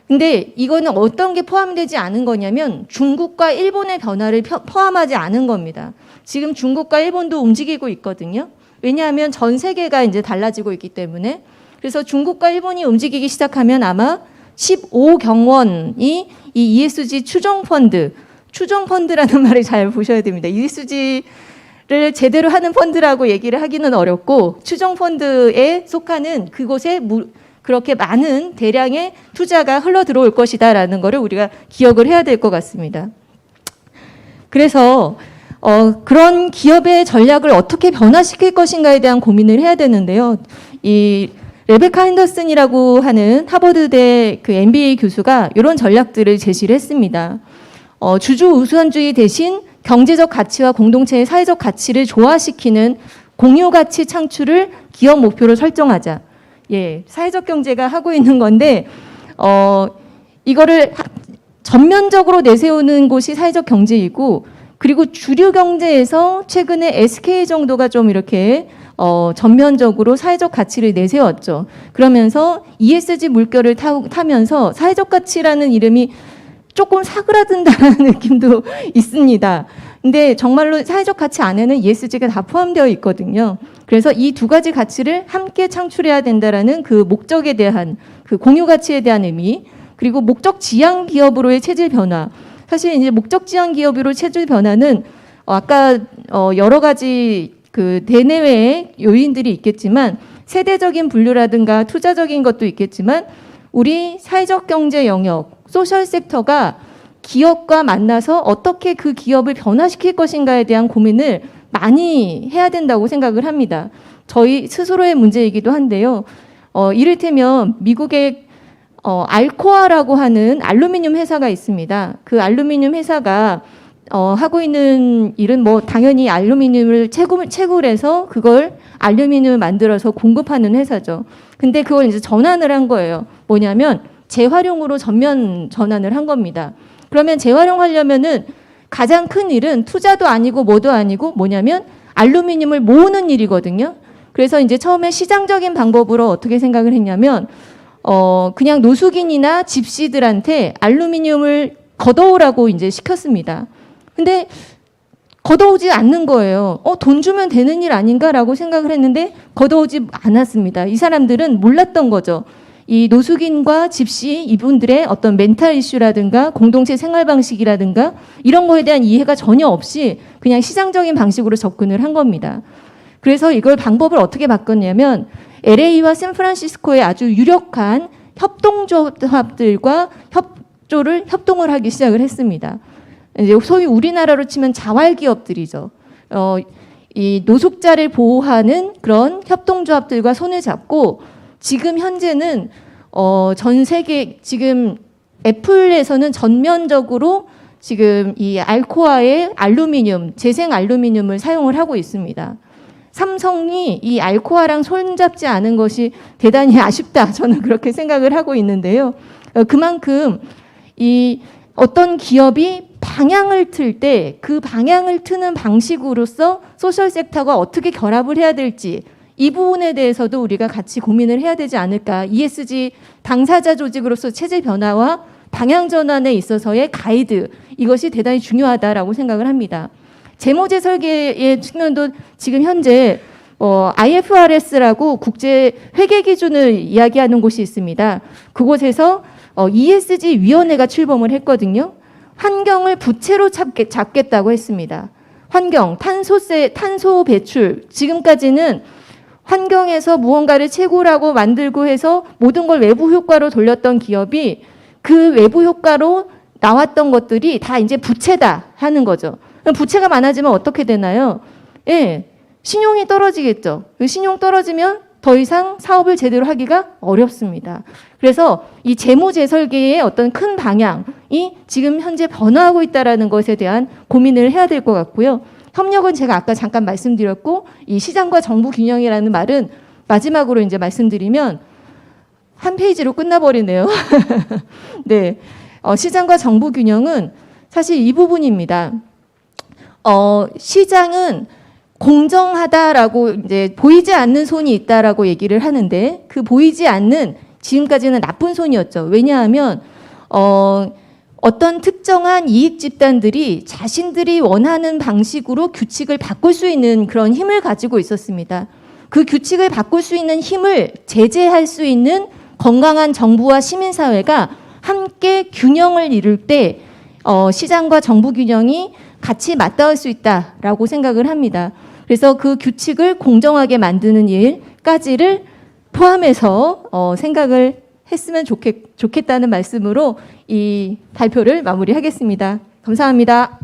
근데 이거는 어떤 게 포함되지 않은 거냐면 중국과 일본의 변화를 포함하지 않은 겁니다. 지금 중국과 일본도 움직이고 있거든요. 왜냐하면 전 세계가 이제 달라지고 있기 때문에. 그래서 중국과 일본이 움직이기 시작하면 아마 15경원이 이 ESG 추정펀드라는 말을 잘 보셔야 됩니다. ESG를 제대로 하는 펀드라고 얘기를 하기는 어렵고 추정펀드에 속하는 그곳에 그렇게 많은 대량의 투자가 흘러 들어올 것이다라는 것을 우리가 기억을 해야 될 것 같습니다. 그래서 그런 기업의 전략을 어떻게 변화시킬 것인가에 대한 고민을 해야 되는데요. 이 레베카 핸더슨이라고 하는 하버드대 그 MBA 교수가 이런 전략들을 제시를 했습니다. 주주 우선주의 대신 경제적 가치와 공동체의 사회적 가치를 조화시키는 공유 가치 창출을 기업 목표로 설정하자. 예, 사회적 경제가 하고 있는 건데 이거를 전면적으로 내세우는 곳이 사회적 경제이고 그리고 주류 경제에서 최근에 SK 정도가 좀 이렇게 전면적으로 사회적 가치를 내세웠죠. 그러면서 ESG 물결을 타면서 사회적 가치라는 이름이 조금 사그라든다는 느낌도 있습니다. 근데 정말로 사회적 가치 안에는 ESG가 다 포함되어 있거든요. 그래서 이 두 가지 가치를 함께 창출해야 된다라는 그 목적에 대한 그 공유 가치에 대한 의미, 그리고 목적 지향 기업으로의 체질 변화. 사실 이제 목적 지향 기업으로 체질 변화는 아까 여러 가지 그 대내외의 요인들이 있겠지만 세대적인 분류라든가 투자적인 것도 있겠지만 우리 사회적 경제 영역, 소셜 섹터가 기업과 만나서 어떻게 그 기업을 변화시킬 것인가에 대한 고민을 많이 해야 된다고 생각을 합니다. 저희 스스로의 문제이기도 한데요. 이를테면 미국의 알코아라고 하는 알루미늄 회사가 있습니다. 그 알루미늄 회사가 하고 있는 일은 뭐 당연히 알루미늄을 채굴 해서 그걸 알루미늄을 만들어서 공급하는 회사죠. 근데 그걸 이제 전환을 한 거예요. 뭐냐면 재활용으로 전면 전환을 한 겁니다. 그러면 재활용하려면은 가장 큰 일은 투자도 아니고 뭐도 아니고 뭐냐면 알루미늄을 모으는 일이거든요. 그래서 이제 처음에 시장적인 방법으로 어떻게 생각을 했냐면 그냥 노숙인이나 집시들한테 알루미늄을 걷어오라고 이제 시켰습니다. 근데 걷어오지 않는 거예요. 돈 주면 되는 일 아닌가라고 생각을 했는데 걷어오지 않았습니다. 이 사람들은 몰랐던 거죠. 이 노숙인과 집시 이분들의 어떤 멘탈 이슈라든가 공동체 생활 방식이라든가 이런 거에 대한 이해가 전혀 없이 그냥 시장적인 방식으로 접근을 한 겁니다. 그래서 이걸 방법을 어떻게 바꿨냐면 LA와 샌프란시스코의 아주 유력한 협동조합들과 협동을 하기 시작을 했습니다. 이제 소위 우리나라로 치면 자활기업들이죠. 이 노숙자를 보호하는 그런 협동조합들과 손을 잡고 지금 현재는 전 세계 지금 애플에서는 전면적으로 지금 이 알코아의 알루미늄, 재생 알루미늄을 사용을 하고 있습니다. 삼성이 이 알코아랑 손잡지 않은 것이 대단히 아쉽다. 저는 그렇게 생각을 하고 있는데요. 그만큼 이 어떤 기업이 방향을 틀 때 그 방향을 트는 방식으로서 소셜 섹터가 어떻게 결합을 해야 될지 이 부분에 대해서도 우리가 같이 고민을 해야 되지 않을까. ESG 당사자 조직으로서 체질 변화와 방향 전환에 있어서의 가이드, 이것이 대단히 중요하다라고 생각을 합니다. 재무제 설계의 측면도 지금 현재 IFRS라고 국제 회계 기준을 이야기하는 곳이 있습니다. 그곳에서 ESG 위원회가 출범을 했거든요. 환경을 부채로 잡겠다고 했습니다. 환경, 탄소 배출, 지금까지는 환경에서 무언가를 채굴하고 만들고 해서 모든 걸 외부 효과로 돌렸던 기업이 그 외부 효과로 나왔던 것들이 다 이제 부채다 하는 거죠. 그럼 부채가 많아지면 어떻게 되나요? 예, 신용이 떨어지겠죠. 신용 떨어지면 더 이상 사업을 제대로 하기가 어렵습니다. 그래서 이 재무제 설계의 어떤 큰 방향이 지금 현재 변화하고 있다는 것에 대한 고민을 해야 될 것 같고요. 협력은 제가 아까 잠깐 말씀드렸고, 이 시장과 정부 균형이라는 말은 마지막으로 이제 말씀드리면 한 페이지로 끝나버리네요. 네, 시장과 정부 균형은 사실 이 부분입니다. 시장은 공정하다라고 이제 보이지 않는 손이 있다라고 얘기를 하는데 그 보이지 않는 지금까지는 나쁜 손이었죠. 왜냐하면 어떤 특정한 이익 집단들이 자신들이 원하는 방식으로 규칙을 바꿀 수 있는 그런 힘을 가지고 있었습니다. 그 규칙을 바꿀 수 있는 힘을 제재할 수 있는 건강한 정부와 시민사회가 함께 균형을 이룰 때 시장과 정부 균형이 같이 맞닿을 수 있다라고 생각을 합니다. 그래서 그 규칙을 공정하게 만드는 일까지를 포함해서 생각을 했으면 좋겠다는 말씀으로 이 발표를 마무리하겠습니다. 감사합니다.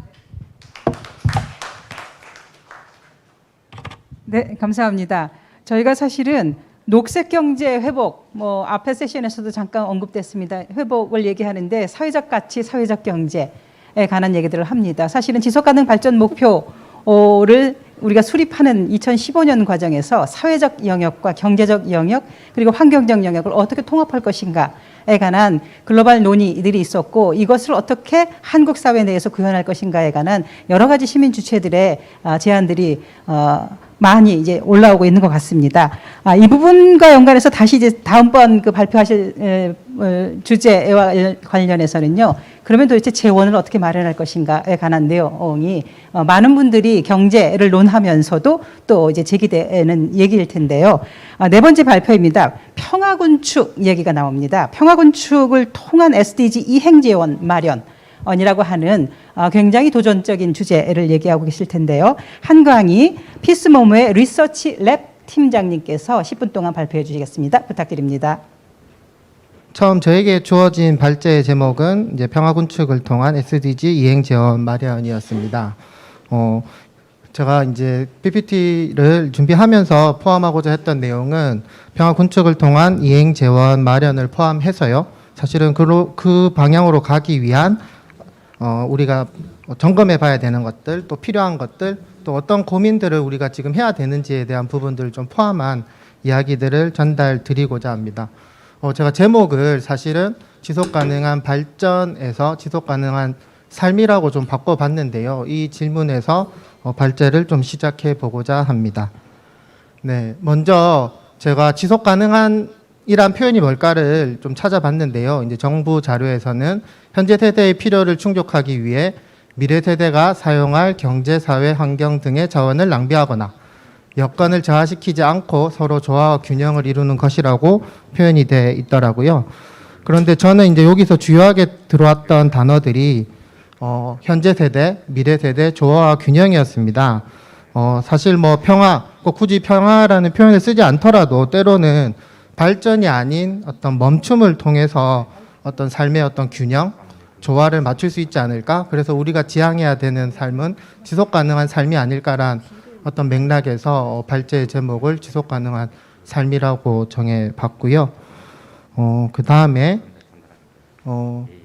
네, 감사합니다. 저희가 사실은 녹색 경제 회복, 앞에 세션에서도 잠깐 언급됐습니다. 회복을 얘기하는데 사회적 가치, 사회적 경제에 관한 얘기들을 합니다. 사실은 지속가능 발전 목표를 우리가 수립하는 2015년 과정에서 사회적 영역과 경제적 영역 그리고 환경적 영역을 어떻게 통합할 것인가에 관한 글로벌 논의들이 있었고 이것을 어떻게 한국 사회 내에서 구현할 것인가에 관한 여러 가지 시민 주체들의 제안들이 많이 이제 올라오고 있는 것 같습니다. 이 부분과 연관해서 다시 이제 다음번 그 발표하실 주제와 관련해서는요. 그러면 도대체 재원을 어떻게 마련할 것인가에 관한 내용이 많은 분들이 경제를 논하면서도 또 이제 제기되는 얘기일 텐데요. 네 번째 발표입니다. 평화군축 얘기가 나옵니다. 평화군축을 통한 SDG 이행 재원 마련. 이라고 하는 굉장히 도전적인 주제를 얘기하고 계실 텐데요. 한광희 피스모모의 리서치 랩 팀장님께서 10분 동안 발표해 주시겠습니다. 부탁드립니다. 처음 저에게 주어진 발제의 제목은 이제 평화군축을 통한 SDG 이행 재원 마련이었습니다. 제가 이제 PPT를 준비하면서 포함하고자 했던 내용은 평화군축을 통한 이행 재원 마련을 포함해서요. 사실은 그 방향으로 가기 위한 우리가 점검해 봐야 되는 것들, 또 필요한 것들, 또 어떤 고민들을 우리가 지금 해야 되는지에 대한 부분들을 좀 포함한 이야기들을 전달 드리고자 합니다. 제가 제목을 사실은 지속 가능한 발전에서 지속 가능한 삶이라고 좀 바꿔봤는데요. 이 질문에서 발제를 좀 시작해 보고자 합니다. 네, 먼저 제가 지속 가능한 이란 표현이 뭘까를 좀 찾아봤는데요. 이제 정부 자료에서는 현재 세대의 필요를 충족하기 위해 미래 세대가 사용할 경제, 사회, 환경 등의 자원을 낭비하거나 여건을 저하시키지 않고 서로 조화와 균형을 이루는 것이라고 표현이 돼 있더라고요. 그런데 저는 이제 여기서 주요하게 들어왔던 단어들이 현재 세대, 미래 세대, 조화와 균형이었습니다. 사실 뭐 평화, 꼭 굳이 평화라는 표현을 쓰지 않더라도 때로는 발전이 아닌 어떤 멈춤을 통해서 어떤 삶의 어떤 균형, 조화를 맞출 수 있지 않을까? 그래서 우리가 지향해야 되는 삶은 지속 가능한 삶이 아닐까란 어떤 맥락에서 발제의 제목을 지속 가능한 삶이라고 정해봤고요. 그 다음에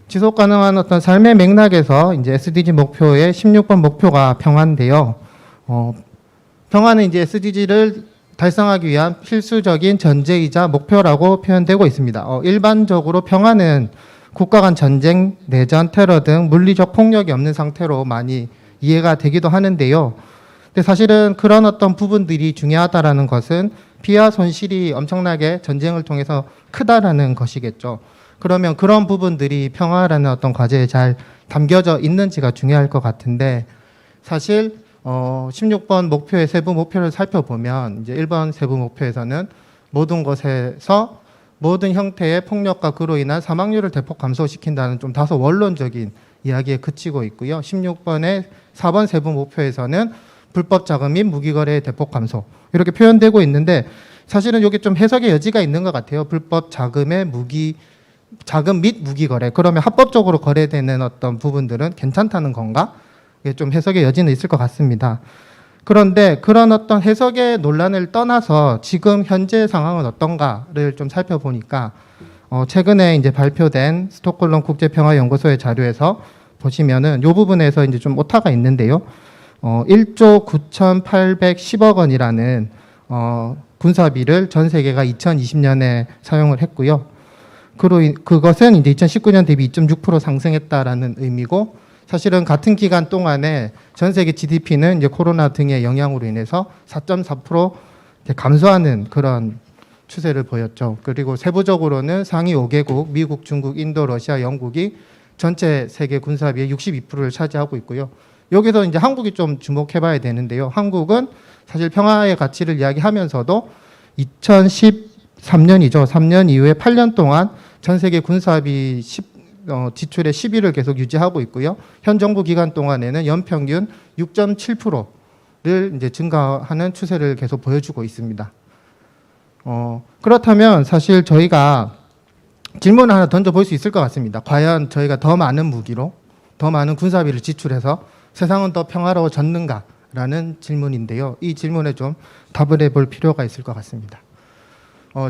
지속 가능한 어떤 삶의 맥락에서 이제 SDG 목표의 16번 목표가 평화인데요. 평화는 이제 SDG를 달성하기 위한 필수적인 전제이자 목표라고 표현되고 있습니다. 일반적으로 평화는 국가 간 전쟁, 내전, 테러 등 물리적 폭력이 없는 상태로 많이 이해가 되기도 하는데요. 근데 사실은 그런 어떤 부분들이 중요하다라는 것은 피해와 손실이 엄청나게 전쟁을 통해서 크다라는 것이겠죠. 그러면 그런 부분들이 평화라는 어떤 과제에 잘 담겨져 있는지가 중요할 것 같은데 사실 16번 목표의 세부 목표를 살펴보면 이제 1번 세부 목표에서는 모든 곳에서 모든 형태의 폭력과 그로 인한 사망률을 대폭 감소시킨다는 좀 다소 원론적인 이야기에 그치고 있고요. 16번의 4번 세부 목표에서는 불법 자금 및 무기 거래의 대폭 감소 이렇게 표현되고 있는데 사실은 이게 좀 해석의 여지가 있는 것 같아요. 불법 자금의 자금 및 무기 거래 그러면 합법적으로 거래되는 어떤 부분들은 괜찮다는 건가? 이게 좀 해석의 여지는 있을 것 같습니다. 그런데 그런 어떤 해석의 논란을 떠나서 지금 현재 상황은 어떤가를 좀 살펴보니까 최근에 이제 발표된 스톡홀름 국제평화연구소의 자료에서 보시면은 이 부분에서 이제 좀 오타가 있는데요. 1조 9,810억 원이라는 군사비를 전 세계가 2020년에 사용을 했고요. 그것은 이제 2019년 대비 2.6% 상승했다라는 의미고 사실은 같은 기간 동안에 전 세계 GDP는 이제 코로나 등의 영향으로 인해서 4.4% 감소하는 그런 추세를 보였죠. 그리고 세부적으로는 상위 5개국, 미국, 중국, 인도, 러시아, 영국이 전체 세계 군사비의 62%를 차지하고 있고요. 여기서 이제 한국이 좀 주목해봐야 되는데요. 한국은 사실 평화의 가치를 이야기하면서도 2013년이죠. 3년 이후에 8년 동안 전 세계 군사비 지출의 10위를 계속 유지하고 있고요. 현 정부 기간 동안에는 연평균 6.7%를 이제 증가하는 추세를 계속 보여주고 있습니다. 그렇다면 사실 저희가 질문을 하나 던져볼 수 있을 것 같습니다. 과연 저희가 더 많은 무기로 더 많은 군사비를 지출해서 세상은 더 평화로워졌는가라는 질문인데요. 이 질문에 좀 답을 해볼 필요가 있을 것 같습니다.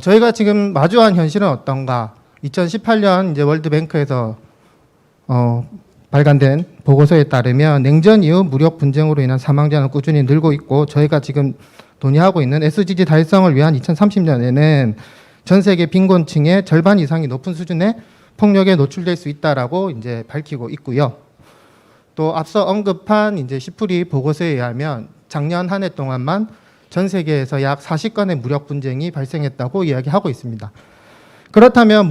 저희가 지금 마주한 현실은 어떤가? 2018년 이제 월드뱅크에서 발간된 보고서에 따르면 냉전 이후 무력 분쟁으로 인한 사망자는 꾸준히 늘고 있고 저희가 지금 논의하고 있는 SDG 달성을 위한 2030년에는 전 세계 빈곤층의 절반 이상이 높은 수준의 폭력에 노출될 수 있다라고 이제 밝히고 있고요. 또 앞서 언급한 이제 시프리 보고서에 의하면 작년 한 해 동안만 전 세계에서 약 40건의 무력 분쟁이 발생했다고 이야기하고 있습니다. 그렇다면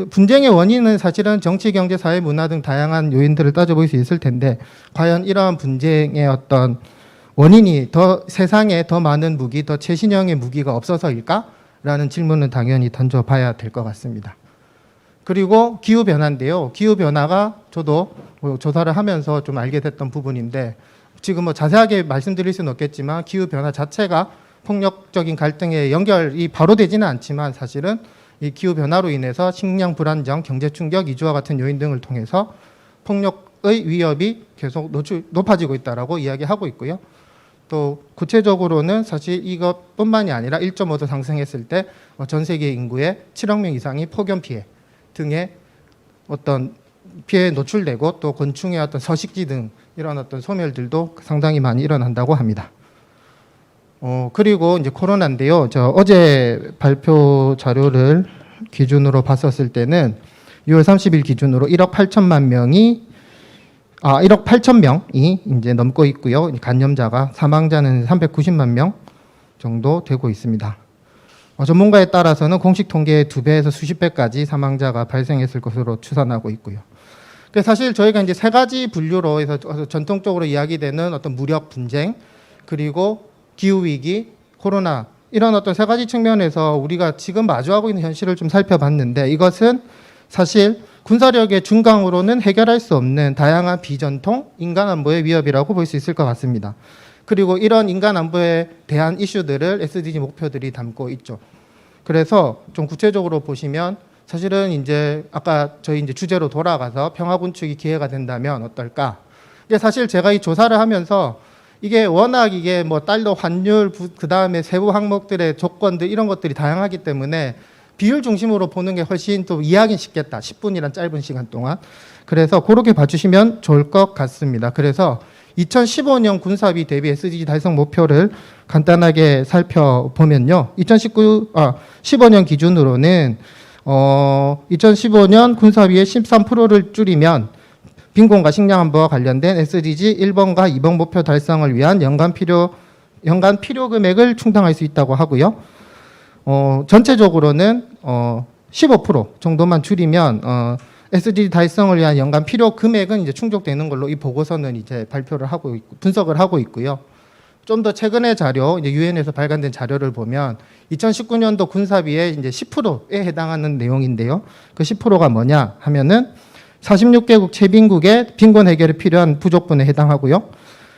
분쟁의 원인은 사실은 정치, 경제, 사회, 문화 등 다양한 요인들을 따져볼 수 있을 텐데 과연 이러한 분쟁의 어떤 원인이 세상에 더 많은 무기, 더 최신형의 무기가 없어서일까? 라는 질문은 당연히 던져봐야 될 것 같습니다. 그리고 기후변화인데요. 기후변화가 저도 조사를 하면서 좀 알게 됐던 부분인데 지금 뭐 자세하게 말씀드릴 수는 없겠지만 기후변화 자체가 폭력적인 갈등에 연결이 바로 되지는 않지만 사실은 이 기후변화로 인해서 식량 불안정, 경제 충격, 이주와 같은 요인 등을 통해서 폭력의 위협이 계속 높아지고 있다라고 이야기하고 있고요. 또 구체적으로는 사실 이것뿐만이 아니라 1.5도 상승했을 때 전 세계 인구의 7억 명 이상이 폭염 피해 등의 어떤 피해에 노출되고 또 곤충의 어떤 서식지 등 이런 어떤 소멸들도 상당히 많이 일어난다고 합니다. 그리고 이제 코로나인데요. 저 어제 발표 자료를 기준으로 봤었을 때는 6월 30일 기준으로 1억 8천만 명이 1억 8천 명이 이제 넘고 있고요. 감염자가 사망자는 390만 명 정도 되고 있습니다. 전문가에 따라서는 공식 통계의 2배에서 수십 배까지 사망자가 발생했을 것으로 추산하고 있고요. 그래서 사실 저희가 이제 세 가지 분류로 해서 전통적으로 이야기되는 어떤 무력 분쟁, 그리고 기후 위기, 코로나 이런 어떤 세 가지 측면에서 우리가 지금 마주하고 있는 현실을 좀 살펴봤는데 이것은 사실 군사력의 중강으로는 해결할 수 없는 다양한 비전통 인간 안보의 위협이라고 볼 수 있을 것 같습니다. 그리고 이런 인간 안보에 대한 이슈들을 SDG 목표들이 담고 있죠. 그래서 좀 구체적으로 보시면 사실은 이제 아까 저희 이제 주제로 돌아가서 평화 군축이 기회가 된다면 어떨까? 이게 사실 제가 이 조사를 하면서 이게 워낙 이게 뭐 달러 환율 그 다음에 세부 항목들의 조건들 이런 것들이 다양하기 때문에 비율 중심으로 보는 게 훨씬 또 이해하기 쉽겠다. 10분이란 짧은 시간 동안. 그래서 그렇게 봐주시면 좋을 것 같습니다. 그래서 2015년 군사비 대비 SDG 달성 목표를 간단하게 살펴보면요. 15년 기준으로는 2015년 군사비의 13%를 줄이면 빈곤과 식량 안보와 관련된 SDG 1번과 2번 목표 달성을 위한 연간 필요 금액을 충당할 수 있다고 하고요. 전체적으로는 15% 정도만 줄이면 SDG 달성을 위한 연간 필요 금액은 이제 충족되는 걸로 이 보고서는 이제 발표를 하고 있고 분석을 하고 있고요. 좀 더 최근의 자료, 이제 유엔에서 발간된 자료를 보면 2019년도 군사비의 이제 10%에 해당하는 내용인데요. 그 10%가 뭐냐 하면은 46개국 채빈국의 빈곤 해결에 필요한 부족분에 해당하고요.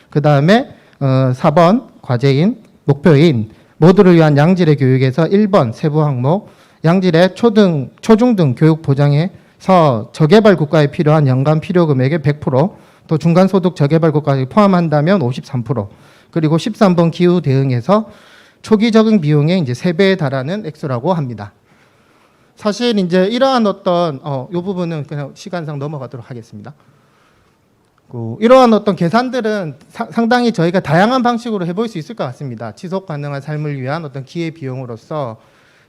그 다음에 4번 과제인 목표인 모두를 위한 양질의 교육에서 1번 세부 항목 양질의 초중등 교육 보장에서 저개발 국가에 필요한 연간 필요 금액의 100%, 또 중간소득 저개발 국가를 포함한다면 53%, 그리고 13번 기후 대응에서 초기 적응 비용의 이제 3배에 달하는 액수라고 합니다. 사실 이제 이러한 어떤 이 부분은 그냥 시간상 넘어가도록 하겠습니다. 이러한 어떤 계산들은 상당히 저희가 다양한 방식으로 해볼 수 있을 것 같습니다. 지속 가능한 삶을 위한 어떤 기회 비용으로서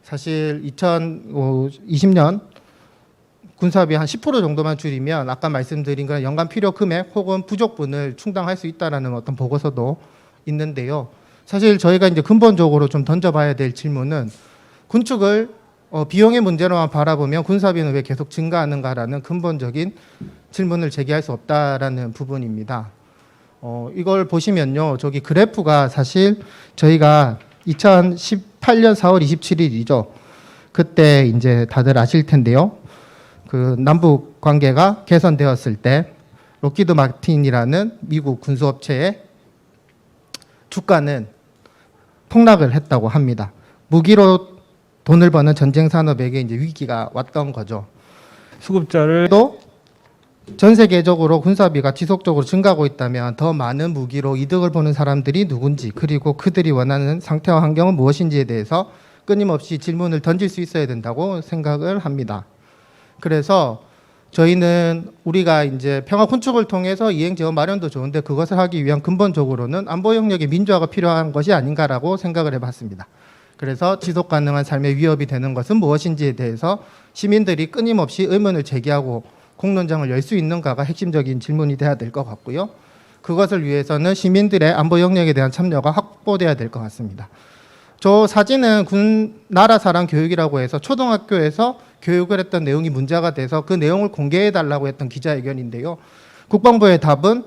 사실 2020년 군사비 한 10% 정도만 줄이면 아까 말씀드린 그런 연간 필요 금액 혹은 부족분을 충당할 수 있다라는 어떤 보고서도 있는데요. 사실 저희가 이제 근본적으로 좀 던져봐야 될 질문은 군축을 비용의 문제로만 바라보면 군사비는 왜 계속 증가하는가라는 근본적인 질문을 제기할 수 없다라는 부분입니다. 이걸 보시면요. 저기 그래프가 사실 저희가 2018년 4월 27일이죠. 그때 이제 다들 아실 텐데요. 그 남북 관계가 개선되었을 때 록히드 마틴이라는 미국 군수업체의 주가는 폭락을 했다고 합니다. 무기로 돈을 버는 전쟁 산업에게 이제 위기가 왔던 거죠. 수급자를 또 전 세계적으로 군사비가 지속적으로 증가하고 있다면 더 많은 무기로 이득을 보는 사람들이 누군지, 그리고 그들이 원하는 상태와 환경은 무엇인지에 대해서 끊임없이 질문을 던질 수 있어야 된다고 생각을 합니다. 그래서 저희는 우리가 이제 평화 군축을 통해서 이행 지원 마련도 좋은데 그것을 하기 위한 근본적으로는 안보 영역의 민주화가 필요한 것이 아닌가라고 생각을 해봤습니다. 그래서 지속 가능한 삶의 위협이 되는 것은 무엇인지에 대해서 시민들이 끊임없이 의문을 제기하고 공론장을 열 수 있는가가 핵심적인 질문이 돼야 될 것 같고요. 그것을 위해서는 시민들의 안보 영역에 대한 참여가 확보돼야 될 것 같습니다. 저 사진은 군 나라 사랑 교육이라고 해서 초등학교에서 교육을 했던 내용이 문제가 돼서 그 내용을 공개해달라고 했던 기자회견인데요. 국방부의 답은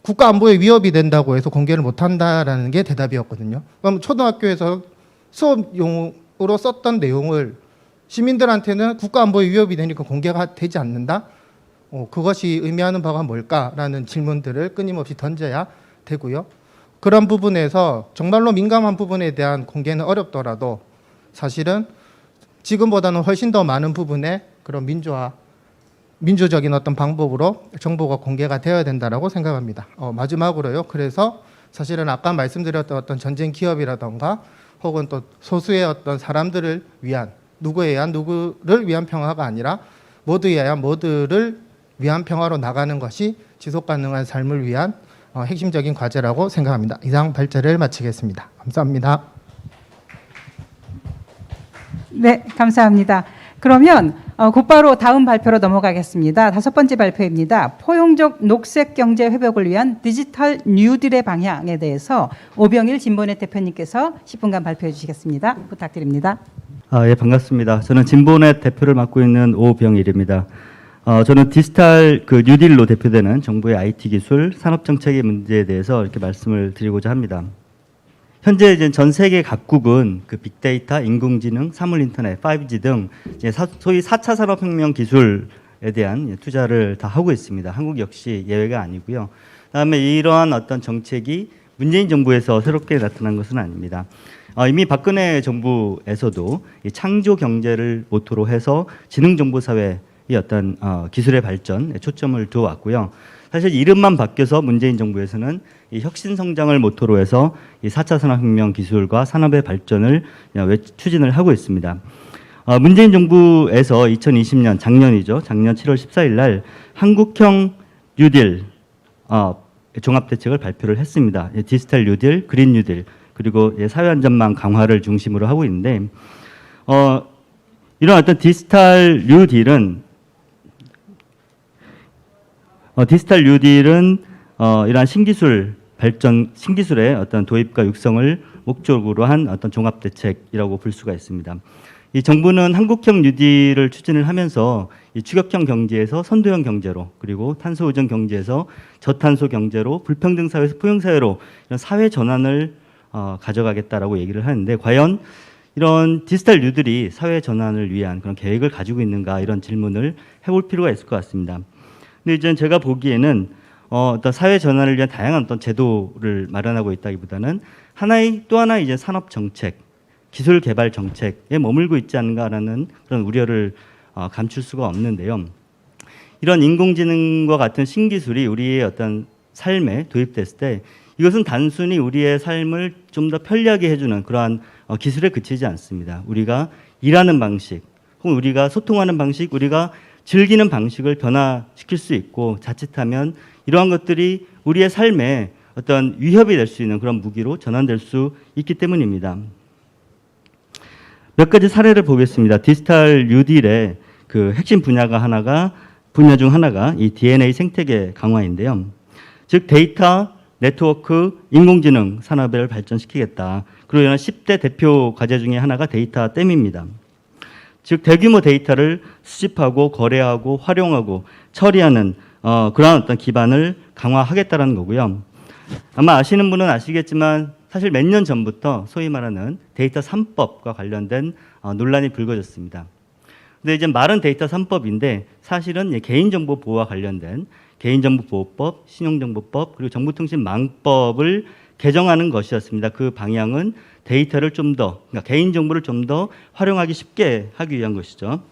국가 안보에 위협이 된다고 해서 공개를 못한다라는 게 대답이었거든요. 그럼 초등학교에서 수업용으로 썼던 내용을 시민들한테는 국가 안보에 위협이 되니까 공개가 되지 않는다? 그것이 의미하는 바가 뭘까라는 질문들을 끊임없이 던져야 되고요. 그런 부분에서 정말로 민감한 부분에 대한 공개는 어렵더라도 사실은 지금보다는 훨씬 더 많은 부분에 그런 민주적인 어떤 방법으로 정보가 공개가 되어야 된다라고 생각합니다. 마지막으로요. 그래서 사실은 아까 말씀드렸던 어떤 전쟁 기업이라던가 혹은 또 소수의 어떤 사람들을 위한 누구를 위한 평화가 아니라 모두에 의한 모두를 위한 평화로 나가는 것이 지속 가능한 삶을 위한 핵심적인 과제라고 생각합니다. 이상 발제를 마치겠습니다. 감사합니다. 네, 감사합니다. 그러면 곧바로 다음 발표로 넘어가겠습니다. 5번째 발표입니다. 포용적 녹색 경제 회복을 위한 디지털 뉴딜의 방향에 대해서 오병일 진보넷 대표님께서 10분간 발표해 주시겠습니다. 부탁드립니다. 예, 반갑습니다. 저는 진보넷 대표를 맡고 있는 오병일입니다. 저는 디지털 뉴딜로 대표되는 정부의 IT 기술, 산업 정책의 문제에 대해서 이렇게 말씀을 드리고자 합니다. 현재 이제 전 세계 각국은 빅데이터, 인공지능, 사물 인터넷, 5G 등 이제 소위 4차 산업혁명 기술에 대한 투자를 다 하고 있습니다. 한국 역시 예외가 아니고요. 그다음에 이러한 어떤 정책이 문재인 정부에서 새롭게 나타난 것은 아닙니다. 이미 박근혜 정부에서도 이 창조 경제를 모토로 해서 지능정보사회의 어떤 기술의 발전에 초점을 두어왔고요. 사실 이름만 바뀌어서 문재인 정부에서는 이 혁신 성장을 모토로 해서 이 4차 산업혁명 기술과 산업의 발전을 추진을 하고 있습니다. 문재인 정부에서 2020년 작년 7월 14일 날 한국형 뉴딜 종합대책을 발표를 했습니다. 디지털 뉴딜, 그린 뉴딜, 그리고 사회안전망 강화를 중심으로 하고 있는데 이런 어떤 디지털 뉴딜은 이러한 신기술 발전, 신기술의 어떤 도입과 육성을 목적으로 한 어떤 종합대책이라고 볼 수가 있습니다. 이 정부는 한국형 뉴딜을 추진을 하면서 이 추격형 경제에서 선도형 경제로, 그리고 탄소 의존 경제에서 저탄소 경제로, 불평등 사회에서 포용 사회로 이런 사회 전환을 가져가겠다라고 얘기를 하는데, 과연 이런 디지털 뉴딜이 사회 전환을 위한 그런 계획을 가지고 있는가, 이런 질문을 해볼 필요가 있을 것 같습니다. 근데 이제 제가 보기에는 어떤 사회 전환을 위한 다양한 어떤 제도를 마련하고 있다기보다는 또 하나의 이제 산업 정책, 기술 개발 정책에 머물고 있지 않은가라는 그런 우려를 감출 수가 없는데요. 이런 인공지능과 같은 신기술이 우리의 어떤 삶에 도입됐을 때 이것은 단순히 우리의 삶을 좀 더 편리하게 해주는 그러한 기술에 그치지 않습니다. 우리가 일하는 방식, 혹은 우리가 소통하는 방식, 우리가 즐기는 방식을 변화시킬 수 있고, 자칫하면 이러한 것들이 우리의 삶에 어떤 위협이 될 수 있는 그런 무기로 전환될 수 있기 때문입니다. 몇 가지 사례를 보겠습니다. 디지털 뉴딜의 핵심 분야 중 하나가 이 DNA 생태계 강화인데요. 즉 데이터, 네트워크, 인공지능 산업을 발전시키겠다. 그리고 이런 10대 대표 과제 중에 하나가 데이터 댐입니다. 즉 대규모 데이터를 수집하고 거래하고 활용하고 처리하는 그러한 어떤 기반을 강화하겠다는 거고요. 아마 아시는 분은 아시겠지만 사실 몇 년 전부터 소위 말하는 데이터 3법과 관련된 논란이 불거졌습니다. 근데 이제 말은 데이터 3법인데 사실은 개인정보 보호와 관련된 개인정보보호법, 신용정보법, 그리고 정보통신망법을 개정하는 것이었습니다. 그 방향은 데이터를 그러니까 개인정보를 좀 더 활용하기 쉽게 하기 위한 것이죠.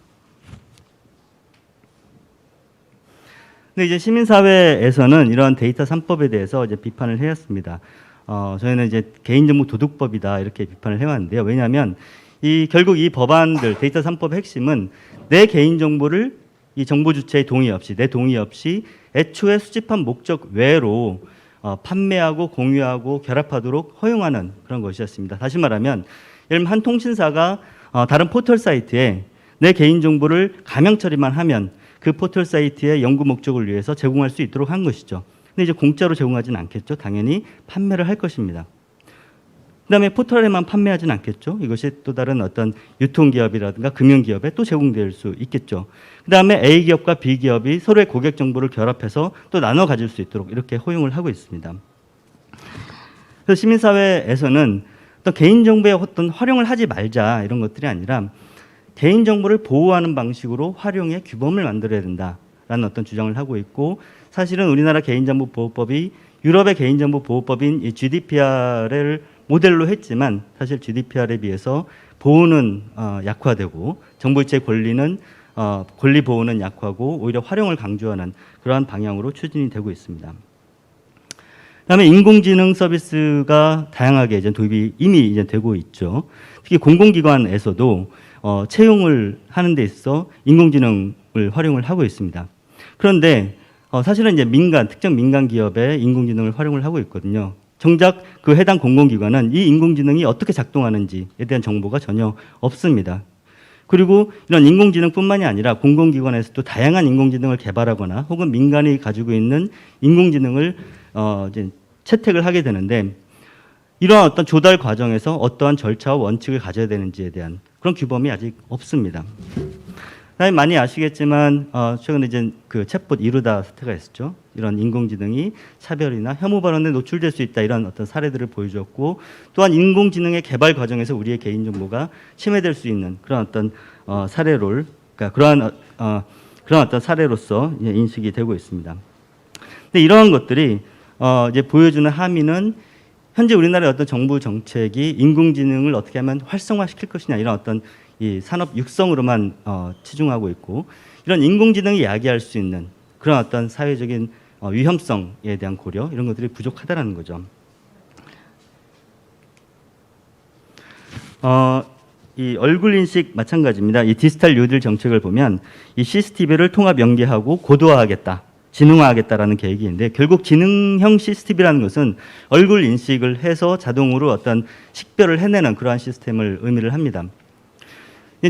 근데 이제 시민사회에서는 이런 데이터 3법에 대해서 이제 비판을 해왔습니다. 저희는 이제 개인정보 도둑법이다 이렇게 비판을 해왔는데요. 왜냐하면 결국 이 법안들 데이터 3법의 핵심은 내 개인정보를 이 정보 주체의 동의 없이, 내 동의 없이 애초에 수집한 목적 외로 판매하고 공유하고 결합하도록 허용하는 그런 것이었습니다. 다시 말하면 예를 들면 한 통신사가 다른 포털 사이트에 내 개인정보를 가명 처리만 하면 그 포털 사이트의 연구 목적을 위해서 제공할 수 있도록 한 것이죠. 근데 이제 공짜로 제공하지는 않겠죠. 당연히 판매를 할 것입니다. 그다음에 포털에만 판매하지는 않겠죠. 이것이 또 다른 어떤 유통기업이라든가 금융기업에 또 제공될 수 있겠죠. 그다음에 A기업과 B기업이 서로의 고객 정보를 결합해서 또 나눠 가질 수 있도록 이렇게 허용을 하고 있습니다. 그래서 시민사회에서는 어떤 개인정보의 어떤 활용을 하지 말자 이런 것들이 아니라 개인정보를 보호하는 방식으로 활용의 규범을 만들어야 된다라는 어떤 주장을 하고 있고, 사실은 우리나라 개인정보보호법이 유럽의 개인정보보호법인 이 GDPR을 모델로 했지만 사실 GDPR에 비해서 보호는 약화되고 정보유치의 권리 보호는 약화고 오히려 활용을 강조하는 그러한 방향으로 추진이 되고 있습니다. 그다음에 인공지능 서비스가 다양하게 이제 도입이 이미 이제 되고 있죠. 특히 공공기관에서도 채용을 하는 데 있어 인공지능을 활용을 하고 있습니다. 그런데 사실은 이제 특정 민간 기업에 인공지능을 활용을 하고 있거든요. 정작 그 해당 공공기관은 이 인공지능이 어떻게 작동하는지에 대한 정보가 전혀 없습니다. 그리고 이런 인공지능뿐만이 아니라 공공기관에서도 다양한 인공지능을 개발하거나 혹은 민간이 가지고 있는 인공지능을 이제 채택을 하게 되는데, 이러한 어떤 조달 과정에서 어떠한 절차와 원칙을 가져야 되는지에 대한 그런 규범이 아직 없습니다. 많이 아시겠지만 최근에 이제 그 챗봇 이루다 사태가 있었죠. 이런 인공지능이 차별이나 혐오 발언에 노출될 수 있다, 이런 어떤 사례들을 보여주었고, 또한 인공지능의 개발 과정에서 우리의 개인정보가 침해될 수 있는 그런 어떤 사례를, 그러니까 그런 어떤 사례로서 인식이 되고 있습니다. 근데 이러한 것들이 이제 보여주는 함의는 현재 우리나라의 어떤 정부 정책이 인공지능을 어떻게 하면 활성화시킬 것이냐, 이런 어떤 이 산업 육성으로만 치중하고 있고, 이런 인공지능이 야기할 수 있는 그런 어떤 사회적인 위험성에 대한 고려, 이런 것들이 부족하다는 거죠. 이 얼굴 인식 마찬가지입니다. 이 디지털 뉴딜 정책을 보면 이 CCTV를 통합 연계하고 고도화하겠다, 지능화하겠다라는 계획이 있는데, 결국 지능형 CCTV라는 것은 얼굴 인식을 해서 자동으로 어떤 식별을 해내는 그러한 시스템을 의미를 합니다.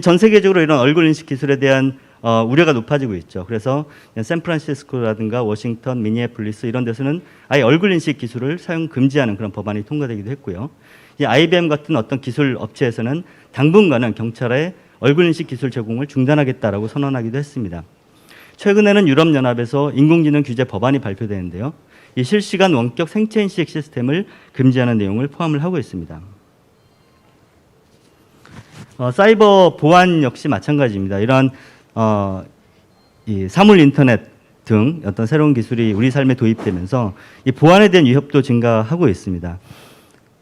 전 세계적으로 이런 얼굴 인식 기술에 대한 우려가 높아지고 있죠. 그래서 샌프란시스코라든가 워싱턴, 미니애폴리스 이런 데서는 아예 얼굴 인식 기술을 사용 금지하는 그런 법안이 통과되기도 했고요. 이 IBM 같은 어떤 기술 업체에서는 당분간은 경찰에 얼굴 인식 기술 제공을 중단하겠다라고 선언하기도 했습니다. 최근에는 유럽연합에서 인공지능 규제 법안이 발표되는데요. 이 실시간 원격 생체 인식 시스템을 금지하는 내용을 포함을 하고 있습니다. 사이버 보안 역시 마찬가지입니다. 이러한 이 사물 인터넷 등 어떤 새로운 기술이 우리 삶에 도입되면서 이 보안에 대한 위협도 증가하고 있습니다.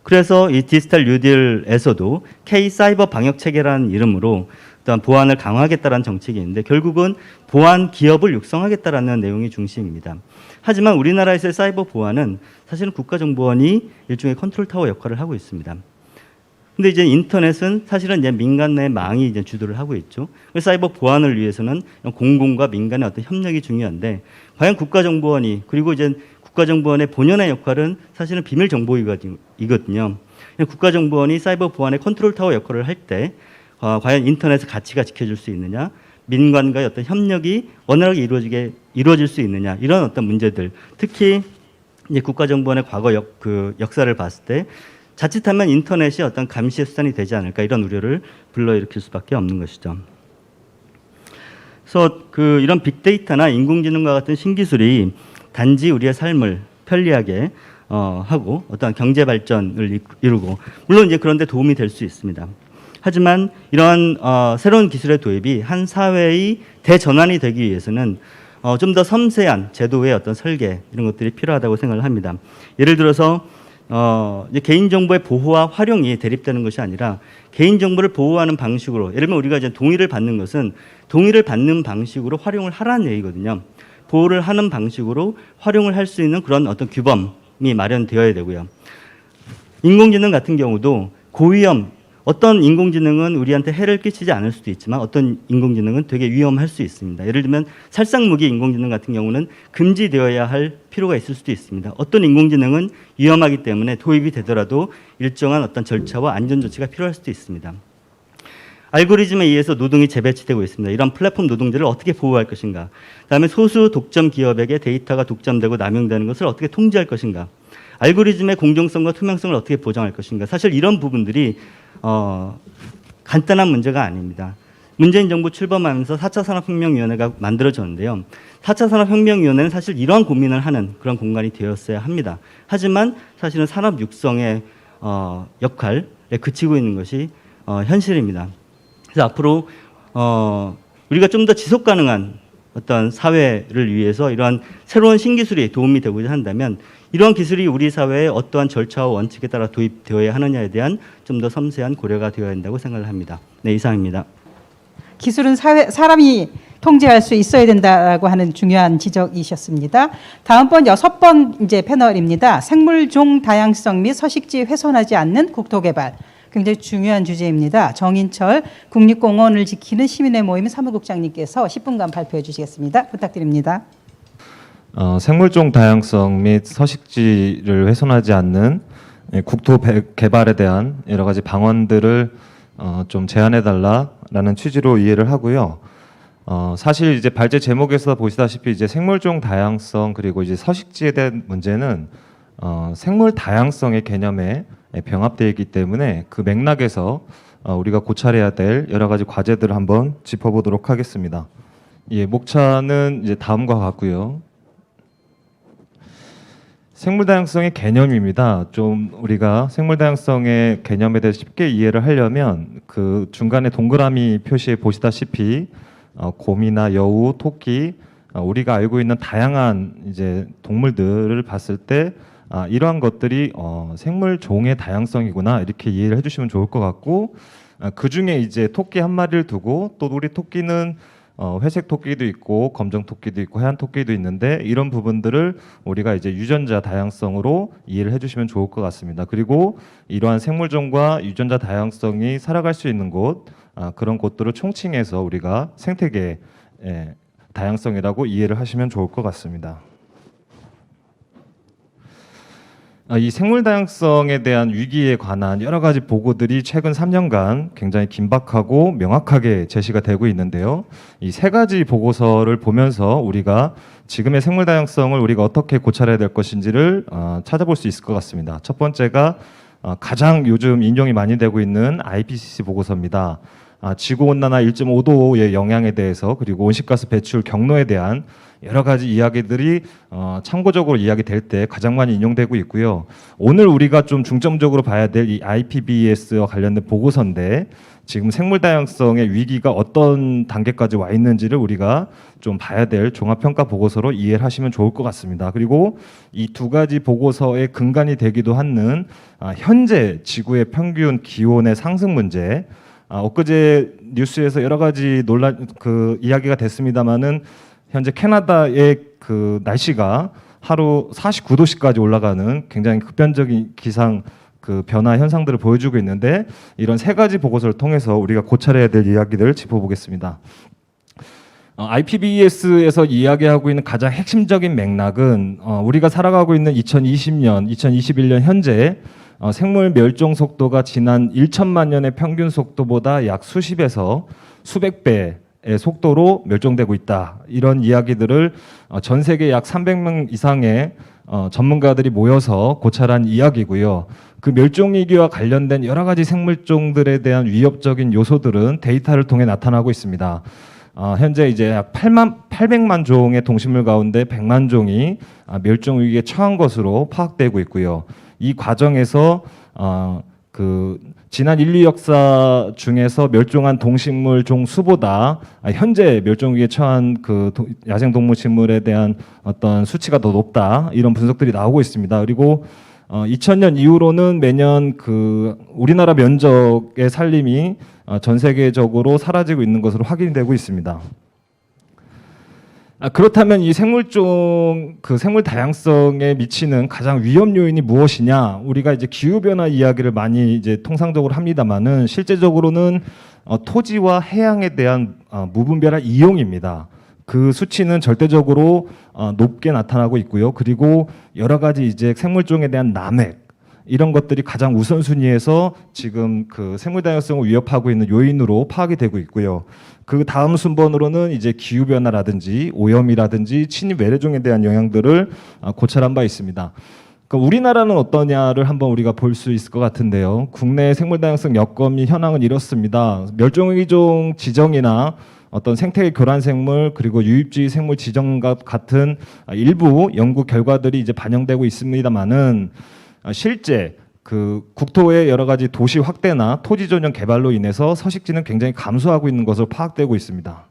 그래서 이 디지털 뉴딜에서도 K 사이버 방역 체계라는 이름으로 어떤 보안을 강화하겠다는 정책이 있는데, 결국은 보안 기업을 육성하겠다라는 내용이 중심입니다. 하지만 우리나라에서의 사이버 보안은 사실은 국가정보원이 일종의 컨트롤 타워 역할을 하고 있습니다. 근데 이제 인터넷은 사실은 이제 민간 내 망이 이제 주도를 하고 있죠. 그래서 사이버 보안을 위해서는 공공과 민간의 어떤 협력이 중요한데, 과연 그리고 이제 국가정보원의 본연의 역할은 사실은 비밀 정보이거든요. 국가정보원이 사이버 보안의 컨트롤 타워 역할을 할 때 과연 인터넷의 가치가 지켜질 수 있느냐, 민간과의 어떤 협력이 원활하게 이루어질 수 있느냐, 이런 어떤 문제들, 특히 이제 국가정보원의 과거 역사를 봤을 때 자칫하면 인터넷이 어떤 감시의 수단이 되지 않을까, 이런 우려를 불러일으킬 수밖에 없는 것이죠. 그래서 이런 빅데이터나 인공지능과 같은 신기술이 단지 우리의 삶을 편리하게 하고 어떤 경제 발전을 이루고, 물론 이제 그런 데 도움이 될 수 있습니다. 하지만 이러한 새로운 기술의 도입이 한 사회의 대전환이 되기 위해서는 좀 더 섬세한 제도의 어떤 설계, 이런 것들이 필요하다고 생각을 합니다. 예를 들어서 이제 개인정보의 보호와 활용이 대립되는 것이 아니라 개인정보를 보호하는 방식으로, 예를 들면 우리가 이제 동의를 받는 것은 동의를 받는 방식으로 활용을 하라는 얘기거든요. 보호를 하는 방식으로 활용을 할 수 있는 그런 어떤 규범이 마련되어야 되고요. 인공지능 같은 경우도 고위험, 어떤 인공지능은 우리한테 해를 끼치지 않을 수도 있지만 어떤 인공지능은 되게 위험할 수 있습니다. 예를 들면 살상무기 인공지능 같은 경우는 금지되어야 할 필요가 있을 수도 있습니다. 어떤 인공지능은 위험하기 때문에 도입이 되더라도 일정한 어떤 절차와 안전조치가 필요할 수도 있습니다. 알고리즘에 의해서 노동이 재배치되고 있습니다. 이런 플랫폼 노동자를 어떻게 보호할 것인가. 그다음에 소수 독점 기업에게 데이터가 독점되고 남용되는 것을 어떻게 통제할 것인가. 알고리즘의 공정성과 투명성을 어떻게 보장할 것인가. 사실 이런 부분들이 간단한 문제가 아닙니다. 문재인 정부 출범하면서 4차 산업혁명위원회가 만들어졌는데요. 4차 산업혁명위원회는 사실 이러한 고민을 하는 그런 공간이 되었어야 합니다. 하지만 사실은 산업 육성의 역할에 그치고 있는 것이 현실입니다. 그래서 앞으로 우리가 좀 더 지속 가능한 어떤 사회를 위해서 이러한 새로운 신기술이 도움이 되고자 한다면 이러한 기술이 우리 사회에 어떠한 절차와 원칙에 따라 도입되어야 하느냐에 대한 좀 더 섬세한 고려가 되어야 한다고 생각을 합니다. 네, 이상입니다. 기술은 사람이 통제할 수 있어야 된다라고 하는 중요한 지적이셨습니다. 다음번 6번 패널입니다. 생물종 다양성 및 서식지 훼손하지 않는 국토개발. 굉장히 중요한 주제입니다. 정인철 국립공원을 지키는 시민의 모임 사무국장님께서 10분간 발표해 주시겠습니다. 부탁드립니다. 생물종 다양성 및 서식지를 훼손하지 않는 국토 개발에 대한 여러 가지 방안들을 좀 제안해 달라라는 취지로 이해를 하고요. 사실 이제 발제 제목에서 보시다시피 이제 생물종 다양성 그리고 이제 서식지에 대한 문제는 생물 다양성의 개념에 병합되어 있기 때문에 그 맥락에서 우리가 고찰해야 될 여러 가지 과제들을 한번 짚어보도록 하겠습니다. 예, 목차는 이제 다음과 같고요. 생물 다양성의 개념입니다. 좀 우리가 생물 다양성의 개념에 대해서 쉽게 이해를 하려면 그 중간에 동그라미 표시에 보시다시피 곰이나 여우, 토끼, 우리가 알고 있는 다양한 이제 동물들을 봤을 때 이러한 것들이 생물 종의 다양성이구나 이렇게 이해를 해주시면 좋을 것 같고 그 중에 이제 토끼 한 마리를 두고 또 우리 토끼는 회색 토끼도 있고 검정 토끼도 있고 하얀 토끼도 있는데 이런 부분들을 우리가 이제 유전자 다양성으로 이해를 해주시면 좋을 것 같습니다. 그리고 이러한 생물종과 유전자 다양성이 살아갈 수 있는 곳 그런 곳들을 총칭해서 우리가 생태계 다양성이라고 이해를 하시면 좋을 것 같습니다. 이 생물 다양성에 대한 위기에 관한 여러 가지 보고들이 최근 3년간 굉장히 긴박하고 명확하게 제시가 되고 있는데요. 이 세 가지 보고서를 보면서 우리가 지금의 생물 다양성을 우리가 어떻게 고찰해야 될 것인지를 찾아볼 수 있을 것 같습니다. 첫 번째가 가장 요즘 인용이 많이 되고 있는 IPCC 보고서입니다. 지구온난화 1.5도의 영향에 대해서 그리고 온실가스 배출 경로에 대한 여러 가지 이야기들이 참고적으로 이야기될 때 가장 많이 인용되고 있고요. 오늘 우리가 좀 중점적으로 봐야 될 이 IPBES와 관련된 보고서인데 지금 생물 다양성의 위기가 어떤 단계까지 와 있는지를 우리가 좀 봐야 될 종합평가 보고서로 이해를 하시면 좋을 것 같습니다. 그리고 이 두 가지 보고서의 근간이 되기도 하는 현재 지구의 평균 기온의 상승 문제 엊그제 뉴스에서 여러 가지 이야기가 됐습니다만은 현재 캐나다의 그 날씨가 하루 49도씨까지 올라가는 굉장히 급변적인 기상 그 변화 현상들을 보여주고 있는데 이런 세 가지 보고서를 통해서 우리가 고찰해야 될 이야기들을 짚어보겠습니다. IPBES에서 이야기하고 있는 가장 핵심적인 맥락은 우리가 살아가고 있는 2020년, 2021년 현재 생물 멸종 속도가 지난 1천만 년의 평균 속도보다 약 수십에서 수백 배의 속도로 멸종되고 있다. 이런 이야기들을 전 세계 약 300명 이상의 전문가들이 모여서 고찰한 이야기고요. 그 멸종 위기와 관련된 여러 가지 생물종들에 대한 위협적인 요소들은 데이터를 통해 나타나고 있습니다. 현재 이제 약 800만 종의 동식물 가운데 100만 종이 멸종 위기에 처한 것으로 파악되고 있고요. 이 과정에서 그 지난 인류 역사 중에서 멸종한 동식물 종 수보다 현재 멸종 위기에 처한 그 야생 동물 식물에 대한 어떤 수치가 더 높다 이런 분석들이 나오고 있습니다. 그리고 2000년 이후로는 매년 그 우리나라 면적의 산림이 전 세계적으로 사라지고 있는 것으로 확인이 되고 있습니다. 그렇다면 이 생물종 그 생물 다양성에 미치는 가장 위험 요인이 무엇이냐? 우리가 이제 기후 변화 이야기를 많이 이제 통상적으로 합니다만은 실제적으로는 토지와 해양에 대한 무분별한 이용입니다. 그 수치는 절대적으로 높게 나타나고 있고요. 그리고 여러 가지 이제 생물종에 대한 남획, 이런 것들이 가장 우선순위에서 지금 그 생물 다양성을 위협하고 있는 요인으로 파악이 되고 있고요. 그 다음 순번으로는 이제 기후 변화라든지 오염이라든지 침입 외래종에 대한 영향들을 고찰한 바 있습니다. 그러니까 우리나라는 어떠냐를 한번 우리가 볼 수 있을 것 같은데요. 국내 생물 다양성 여건이 현황은 이렇습니다. 멸종위기종 지정이나 어떤 생태계 교란 생물 그리고 유입지 생물 지정과 같은 일부 연구 결과들이 이제 반영되고 있습니다만은 실제 그 국토의 여러 가지 도시 확대나 토지 전용 개발로 인해서 서식지는 굉장히 감소하고 있는 것으로 파악되고 있습니다.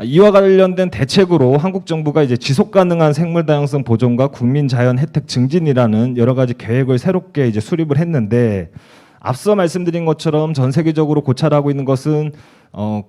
이와 관련된 대책으로 한국 정부가 이제 지속 가능한 생물 다양성 보존과 국민 자연 혜택 증진이라는 여러 가지 계획을 새롭게 이제 수립을 했는데 앞서 말씀드린 것처럼 전 세계적으로 고찰하고 있는 것은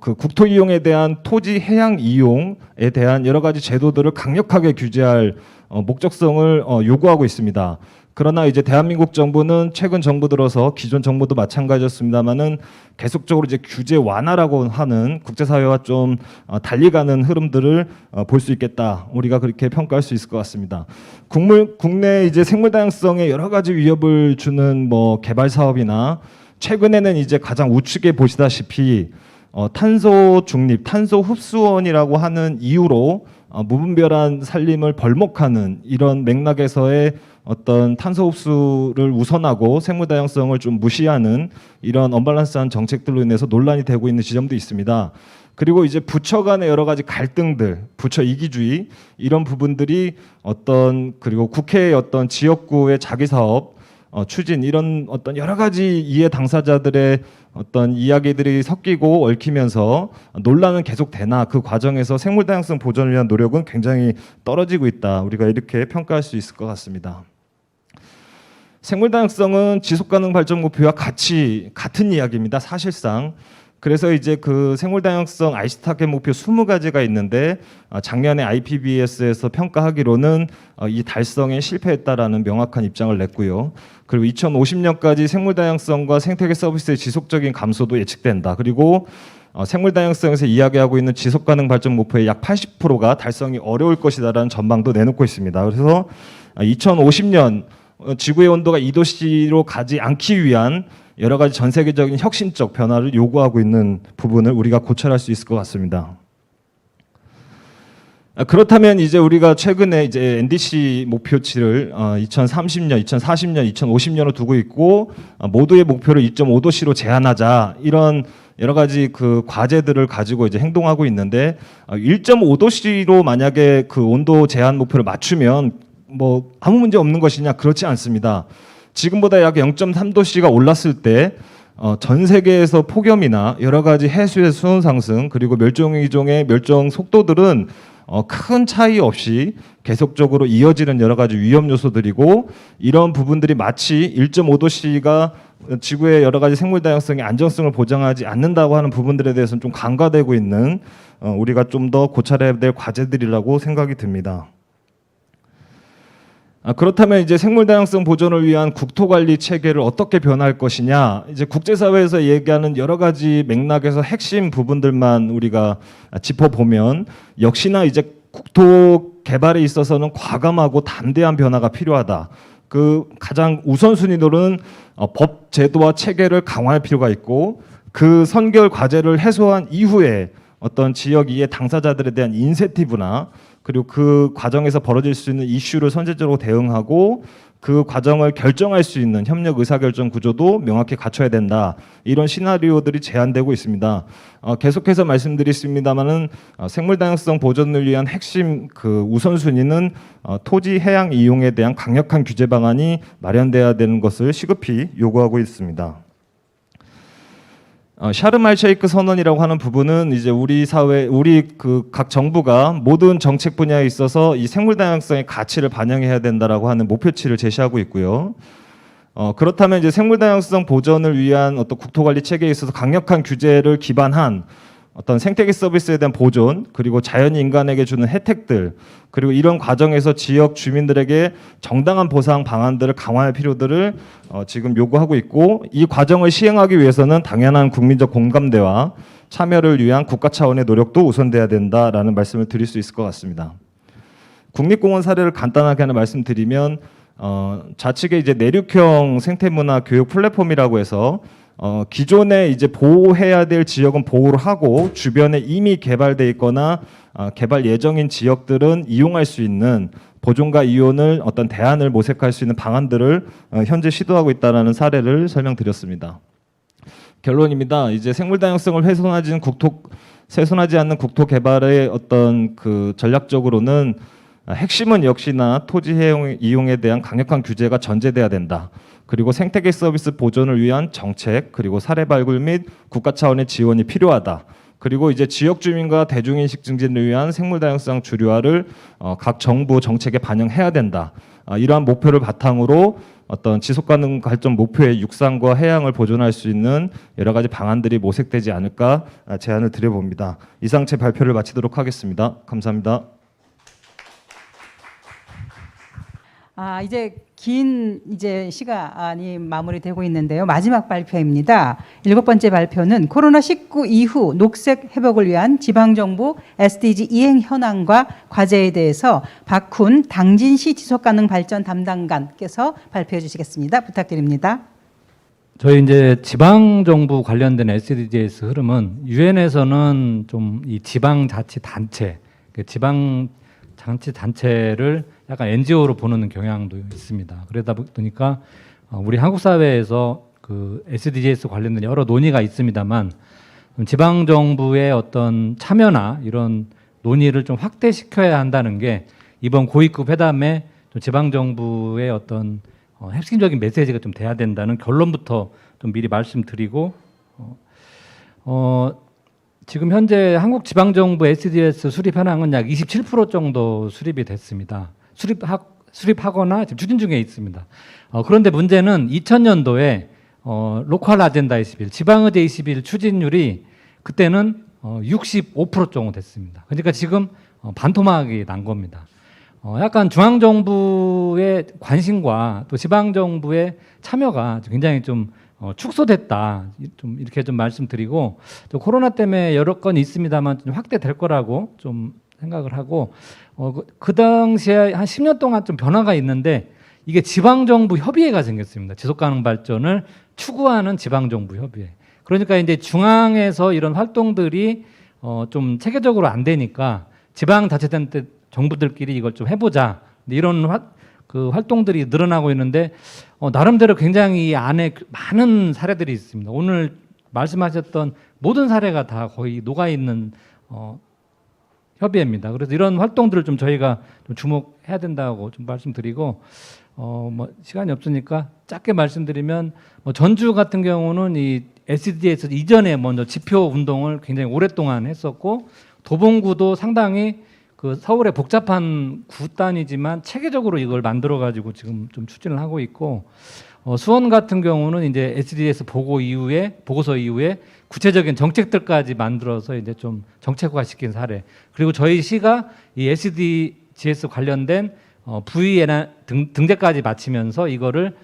그 국토 이용에 대한 토지 해양 이용에 대한 여러 가지 제도들을 강력하게 규제할 목적성을 요구하고 있습니다. 그러나 이제 대한민국 정부는 최근 정부 들어서 기존 정부도 마찬가지였습니다만은 계속적으로 이제 규제 완화라고 하는 국제사회와 좀 달리 가는 흐름들을 볼 수 있겠다. 우리가 그렇게 평가할 수 있을 것 같습니다. 국내 이제 생물 다양성에 여러 가지 위협을 주는 뭐 개발 사업이나 최근에는 이제 가장 우측에 보시다시피 탄소 중립, 탄소 흡수원이라고 하는 이유로 무분별한 산림을 벌목하는 이런 맥락에서의 어떤 탄소 흡수를 우선하고 생물 다양성을 좀 무시하는 이런 언밸런스한 정책들로 인해서 논란이 되고 있는 지점도 있습니다. 그리고 이제 부처 간의 여러 가지 갈등들, 부처 이기주의 이런 부분들이 그리고 국회의 어떤 지역구의 자기 사업 추진 이런 어떤 여러 가지 이해 당사자들의 어떤 이야기들이 섞이고 얽히면서 논란은 계속되나 그 과정에서 생물 다양성 보존을 위한 노력은 굉장히 떨어지고 있다. 우리가 이렇게 평가할 수 있을 것 같습니다. 생물 다양성은 지속 가능 발전 목표와 같은 이야기입니다. 사실상. 그래서 이제 그 생물 다양성 IC 타겟 목표 20가지가 있는데 작년에 IPBES에서 평가하기로는 이 달성에 실패했다라는 명확한 입장을 냈고요. 그리고 2050년까지 생물 다양성과 생태계 서비스의 지속적인 감소도 예측된다. 그리고 생물 다양성에서 이야기하고 있는 지속 가능 발전 목표의 약 80%가 달성이 어려울 것이다라는 전망도 내놓고 있습니다. 그래서 2050년 지구의 온도가 2도씨로 가지 않기 위한 여러 가지 전 세계적인 혁신적 변화를 요구하고 있는 부분을 우리가 고찰할 수 있을 것 같습니다. 그렇다면 이제 우리가 최근에 이제 NDC 목표치를 2030년, 2040년, 2050년으로 두고 있고 모두의 목표를 2.5도씨로 제한하자 이런 여러 가지 그 과제들을 가지고 이제 행동하고 있는데 1.5도씨로 만약에 그 온도 제한 목표를 맞추면 뭐 아무 문제 없는 것이냐 그렇지 않습니다. 지금보다 약 0.3도씨가 올랐을 때 전 세계에서 폭염이나 여러 가지 해수의 수온 상승 그리고 멸종위기종의 멸종 속도들은 큰 차이 없이 계속적으로 이어지는 여러 가지 위험 요소들이고 이런 부분들이 마치 1.5도씨가 지구의 여러 가지 생물 다양성의 안정성을 보장하지 않는다고 하는 부분들에 대해서는 좀 간과되고 있는 우리가 좀 더 고찰해야 될 과제들이라고 생각이 듭니다. 그렇다면 이제 생물 다양성 보존을 위한 국토 관리 체계를 어떻게 변화할 것이냐 이제 국제사회에서 얘기하는 여러 가지 맥락에서 핵심 부분들만 우리가 짚어보면 역시나 이제 국토 개발에 있어서는 과감하고 담대한 변화가 필요하다. 그 가장 우선순위로는 법 제도와 체계를 강화할 필요가 있고 그 선결 과제를 해소한 이후에 어떤 지역 이해 당사자들에 대한 인센티브나 그리고 그 과정에서 벌어질 수 있는 이슈를 선제적으로 대응하고 그 과정을 결정할 수 있는 협력 의사결정 구조도 명확히 갖춰야 된다. 이런 시나리오들이 제한되고 있습니다. 계속해서 말씀드리겠습니다만은 생물 다양성 보존을 위한 핵심 그 우선순위는 토지 해양 이용에 대한 강력한 규제 방안이 마련돼야 되는 것을 시급히 요구하고 있습니다. 샤르말 쉐이크 선언이라고 하는 부분은 이제 우리 사회, 우리 그 각 정부가 모든 정책 분야에 있어서 이 생물 다양성의 가치를 반영해야 된다라고 하는 목표치를 제시하고 있고요. 그렇다면 이제 생물 다양성 보전을 위한 어떤 국토 관리 체계에 있어서 강력한 규제를 기반한 어떤 생태계 서비스에 대한 보존 그리고 자연이 인간에게 주는 혜택들 그리고 이런 과정에서 지역 주민들에게 정당한 보상 방안들을 강화할 필요들을 지금 요구하고 있고 이 과정을 시행하기 위해서는 당연한 국민적 공감대와 참여를 위한 국가 차원의 노력도 우선돼야 된다라는 말씀을 드릴 수 있을 것 같습니다. 국립공원 사례를 간단하게 하나 말씀드리면 좌측에 이제 내륙형 생태문화 교육 플랫폼이라고 해서 기존에 이제 보호해야 될 지역은 보호를 하고 주변에 이미 개발돼 있거나 개발 예정인 지역들은 이용할 수 있는 보존과 이용을 어떤 대안을 모색할 수 있는 방안들을 현재 시도하고 있다는 사례를 설명드렸습니다. 결론입니다. 이제 생물 다양성을 훼손하지 않는 국토 개발의 어떤 그 전략적으로는 핵심은 역시나 토지 이용에 대한 강력한 규제가 전제돼야 된다. 그리고 생태계 서비스 보존을 위한 정책, 그리고 사례 발굴 및 국가 차원의 지원이 필요하다. 그리고 이제 지역 주민과 대중인식 증진을 위한 생물 다양성 주류화를 각 정부 정책에 반영해야 된다. 이러한 목표를 바탕으로 어떤 지속 가능 발전 목표의 육상과 해양을 보존할 수 있는 여러 가지 방안들이 모색되지 않을까 제안을 드려봅니다. 이상 제 발표를 마치도록 하겠습니다. 감사합니다. 이제 긴 시간이 마무리되고 있는데요. 마지막 발표입니다. 7번째 발표는 코로나19 이후 녹색 회복을 위한 지방정부 SDG 이행 현황과 과제에 대해서 박훈 당진시 지속가능 발전 담당관께서 발표해 주시겠습니다. 부탁드립니다. 저희 이제 지방 정부 관련된 SDGs 흐름은 유엔에서는 좀 이 지방자치단체, 지방자치단체를 약간 NGO로 보는 경향도 있습니다. 그러다 보니까 우리 한국 사회에서 그 SDGs 관련된 여러 논의가 있습니다만 지방 정부의 어떤 참여나 이런 논의를 좀 확대시켜야 한다는 게 이번 고위급 회담에 지방 정부의 어떤 핵심적인 메시지가 좀 돼야 된다는 결론부터 좀 미리 말씀드리고 지금 현재 한국 지방 정부 SDGs 수립 현황은 약 27% 정도 수립이 됐습니다. 수립하거나 지금 추진 중에 있습니다. 그런데 문제는 2000년도에 로컬 아젠다 21, 지방의제 21 추진율이 그때는 65% 정도 됐습니다. 그러니까 지금 반토막이 난 겁니다. 약간 중앙정부의 관심과 또 지방정부의 참여가 굉장히 좀 축소됐다. 좀 이렇게 좀 말씀드리고, 또 코로나 때문에 여러 건이 있습니다만 좀 확대될 거라고 좀 생각을 하고, 그 당시에 한 10년 동안 좀 변화가 있는데, 이게 지방정부 협의회가 생겼습니다. 지속가능 발전을 추구하는 지방정부 협의회. 그러니까 이제 중앙에서 이런 활동들이 좀 체계적으로 안 되니까 지방자치단체 정부들끼리 이걸 좀 해보자. 이런 활동들이 늘어나고 있는데 나름대로 굉장히 이 안에 많은 사례들이 있습니다. 오늘 말씀하셨던 모든 사례가 다 거의 녹아 있는 협의회입니다. 그래서 이런 활동들을 좀 저희가 좀 주목해야 된다고 좀 말씀드리고 시간이 없으니까 짧게 말씀드리면 전주 같은 경우는 이 SDGs 이전에 먼저 지표 운동을 굉장히 오랫동안 했었고 도봉구도 상당히 그 서울의 복잡한 구단이지만 체계적으로 이걸 만들어 가지고 지금 좀 추진을 하고 있고 수원 같은 경우는 이제 SDGs 보고서 이후에 구체적인 정책들까지 만들어서 이제 좀 정책화 시킨 사례. 그리고 저희 시가 이 SDGs 관련된 부의나 등재까지 마치면서 이거를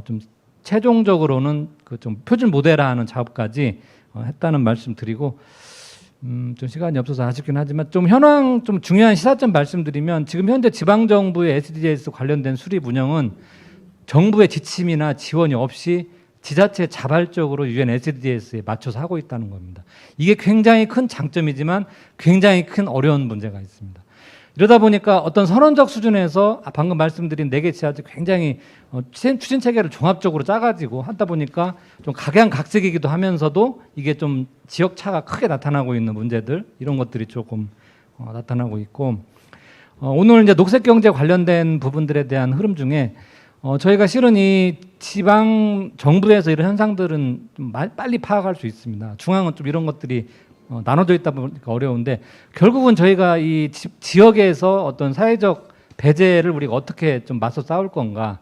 좀 최종적으로는 그 좀 표준 모델화하는 작업까지 했다는 말씀 드리고 좀 시간이 없어서 아쉽긴 하지만 좀 현황 좀 중요한 시사점 말씀드리면 지금 현재 지방 정부의 SDGs 관련된 수립 운영은 정부의 지침이나 지원이 없이 지자체 자발적으로 유엔 SDGs에 맞춰서 하고 있다는 겁니다. 이게 굉장히 큰 장점이지만 굉장히 큰 어려운 문제가 있습니다. 이러다 보니까 어떤 선언적 수준에서 방금 말씀드린 4개 지자체 굉장히 추진 체계를 종합적으로 짜가지고 하다 보니까 좀 각양각색이기도 하면서도 이게 좀 지역 차가 크게 나타나고 있는 문제들 이런 것들이 조금 나타나고 있고 오늘 이제 녹색 경제 관련된 부분들에 대한 흐름 중에 저희가 실은 이 지방 정부에서 이런 현상들은 좀 빨리 파악할 수 있습니다. 중앙은 좀 이런 것들이 나눠져 있다 보니까 어려운데 결국은 저희가 이 지역에서 어떤 사회적 배제를 우리가 어떻게 좀 맞서 싸울 건가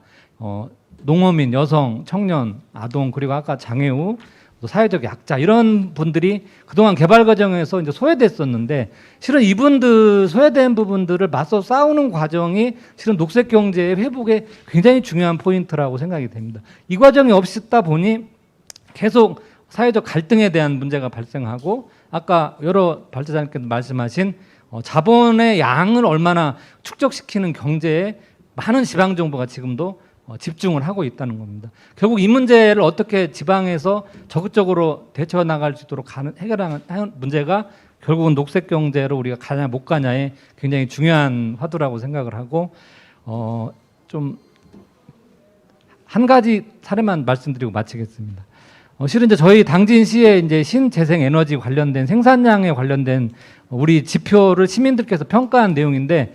농어민, 여성, 청년, 아동 그리고 아까 장애우 또 사회적 약자 이런 분들이 그동안 개발 과정에서 이제 소외됐었는데 실은 이분들 소외된 부분들을 맞서 싸우는 과정이 실은 녹색 경제의 회복에 굉장히 중요한 포인트라고 생각이 됩니다. 이 과정이 없었다 보니 계속 사회적 갈등에 대한 문제가 발생하고 아까 여러 발제자님께서 말씀하신 자본의 양을 얼마나 축적시키는 경제에 많은 지방 정부가 지금도 집중을 하고 있다는 겁니다. 결국 이 문제를 어떻게 지방에서 적극적으로 대처해 나갈 수 있도록 해결하는 문제가 결국은 녹색 경제로 우리가 가냐 못 가냐에 굉장히 중요한 화두라고 생각을 하고 좀 한 가지 사례만 말씀드리고 마치겠습니다. 실은 이제 저희 당진시의 이제 신재생 에너지 관련된 생산량에 관련된 우리 지표를 시민들께서 평가한 내용인데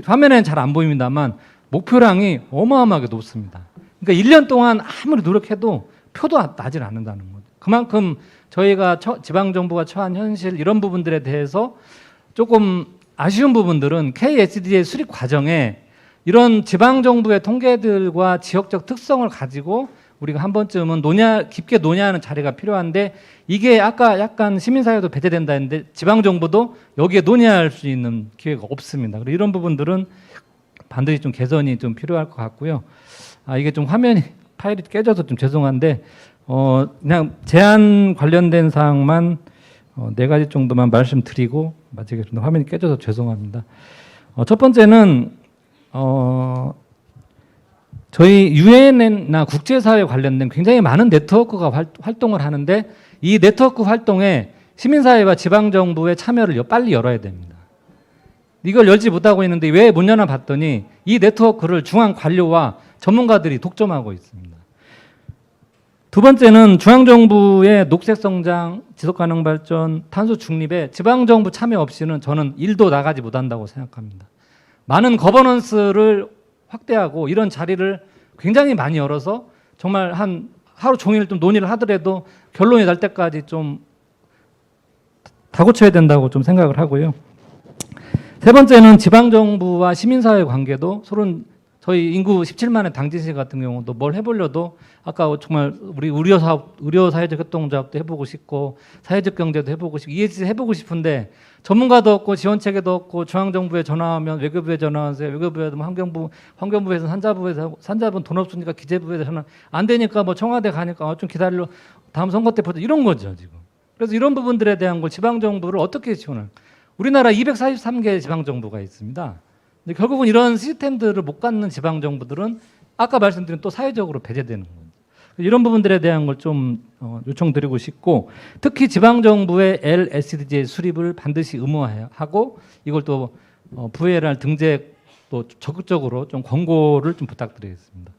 화면에는 잘 안 보입니다만 목표량이 어마어마하게 높습니다. 그러니까 1년 동안 아무리 노력해도 표도 나질 않는다는 거죠. 그만큼 저희가 지방정부가 처한 현실 이런 부분들에 대해서 조금 아쉬운 부분들은 KSD의 수립 과정에 이런 지방정부의 통계들과 지역적 특성을 가지고 우리가 한 번쯤은 깊게 논의하는 자리가 필요한데 이게 아까 약간 시민사회도 배제된다 했는데 지방정부도 여기에 논의할 수 있는 기회가 없습니다. 그리고 이런 부분들은 반드시 좀 개선이 좀 필요할 것 같고요. 이게 좀 화면이 파일이 깨져서 좀 죄송한데 그냥 제안 관련된 사항만 4가지 정도만 말씀드리고 마치겠습니다. 화면이 깨져서 죄송합니다. 첫 번째는 저희 유엔이나 국제사회 관련된 굉장히 많은 네트워크가 활동을 하는데 이 네트워크 활동에 시민사회와 지방정부의 참여를 빨리 열어야 됩니다. 이걸 열지 못하고 있는데 왜 못 여나 봤더니 이 네트워크를 중앙 관료와 전문가들이 독점하고 있습니다. 두 번째는 중앙정부의 녹색성장, 지속가능발전, 탄소 중립에 지방정부 참여 없이는 저는 일도 나가지 못한다고 생각합니다. 많은 거버넌스를 확대하고 이런 자리를 굉장히 많이 열어서 정말 한 하루 종일 좀 논의를 하더라도 결론이 날 때까지 좀 다고쳐야 된다고 좀 생각을 하고요. 세 번째는 지방정부와 시민사회 관계도 서로 저희 인구 17만의 당진시 같은 경우도 뭘 해보려도 아까 정말 우리 의료 사회적 협동조합도 해보고 싶고 사회적 경제도 해보고 싶고 ESG 해보고 싶은데 전문가도 없고 지원 체계도 없고 중앙정부에 전화하면 외교부에 전화하세요. 외교부에 환경부에서 산자부는 돈 없으니까 기재부에 전화 안 되니까 뭐 청와대 가니까 좀 기다려 다음 선거 때 보자 이런 거죠 지금. 그래서 이런 부분들에 대한 걸 지방정부를 어떻게 지원할? 우리나라 243개 지방정부가 있습니다. 근데 결국은 이런 시스템들을 못 갖는 지방정부들은 아까 말씀드린 또 사회적으로 배제되는 거죠. 이런 부분들에 대한 걸 좀 요청드리고 싶고 특히 지방정부의 LSDG 수립을 반드시 의무화하고 이걸 또 VLR 등재 또 적극적으로 좀 권고를 좀 부탁드리겠습니다.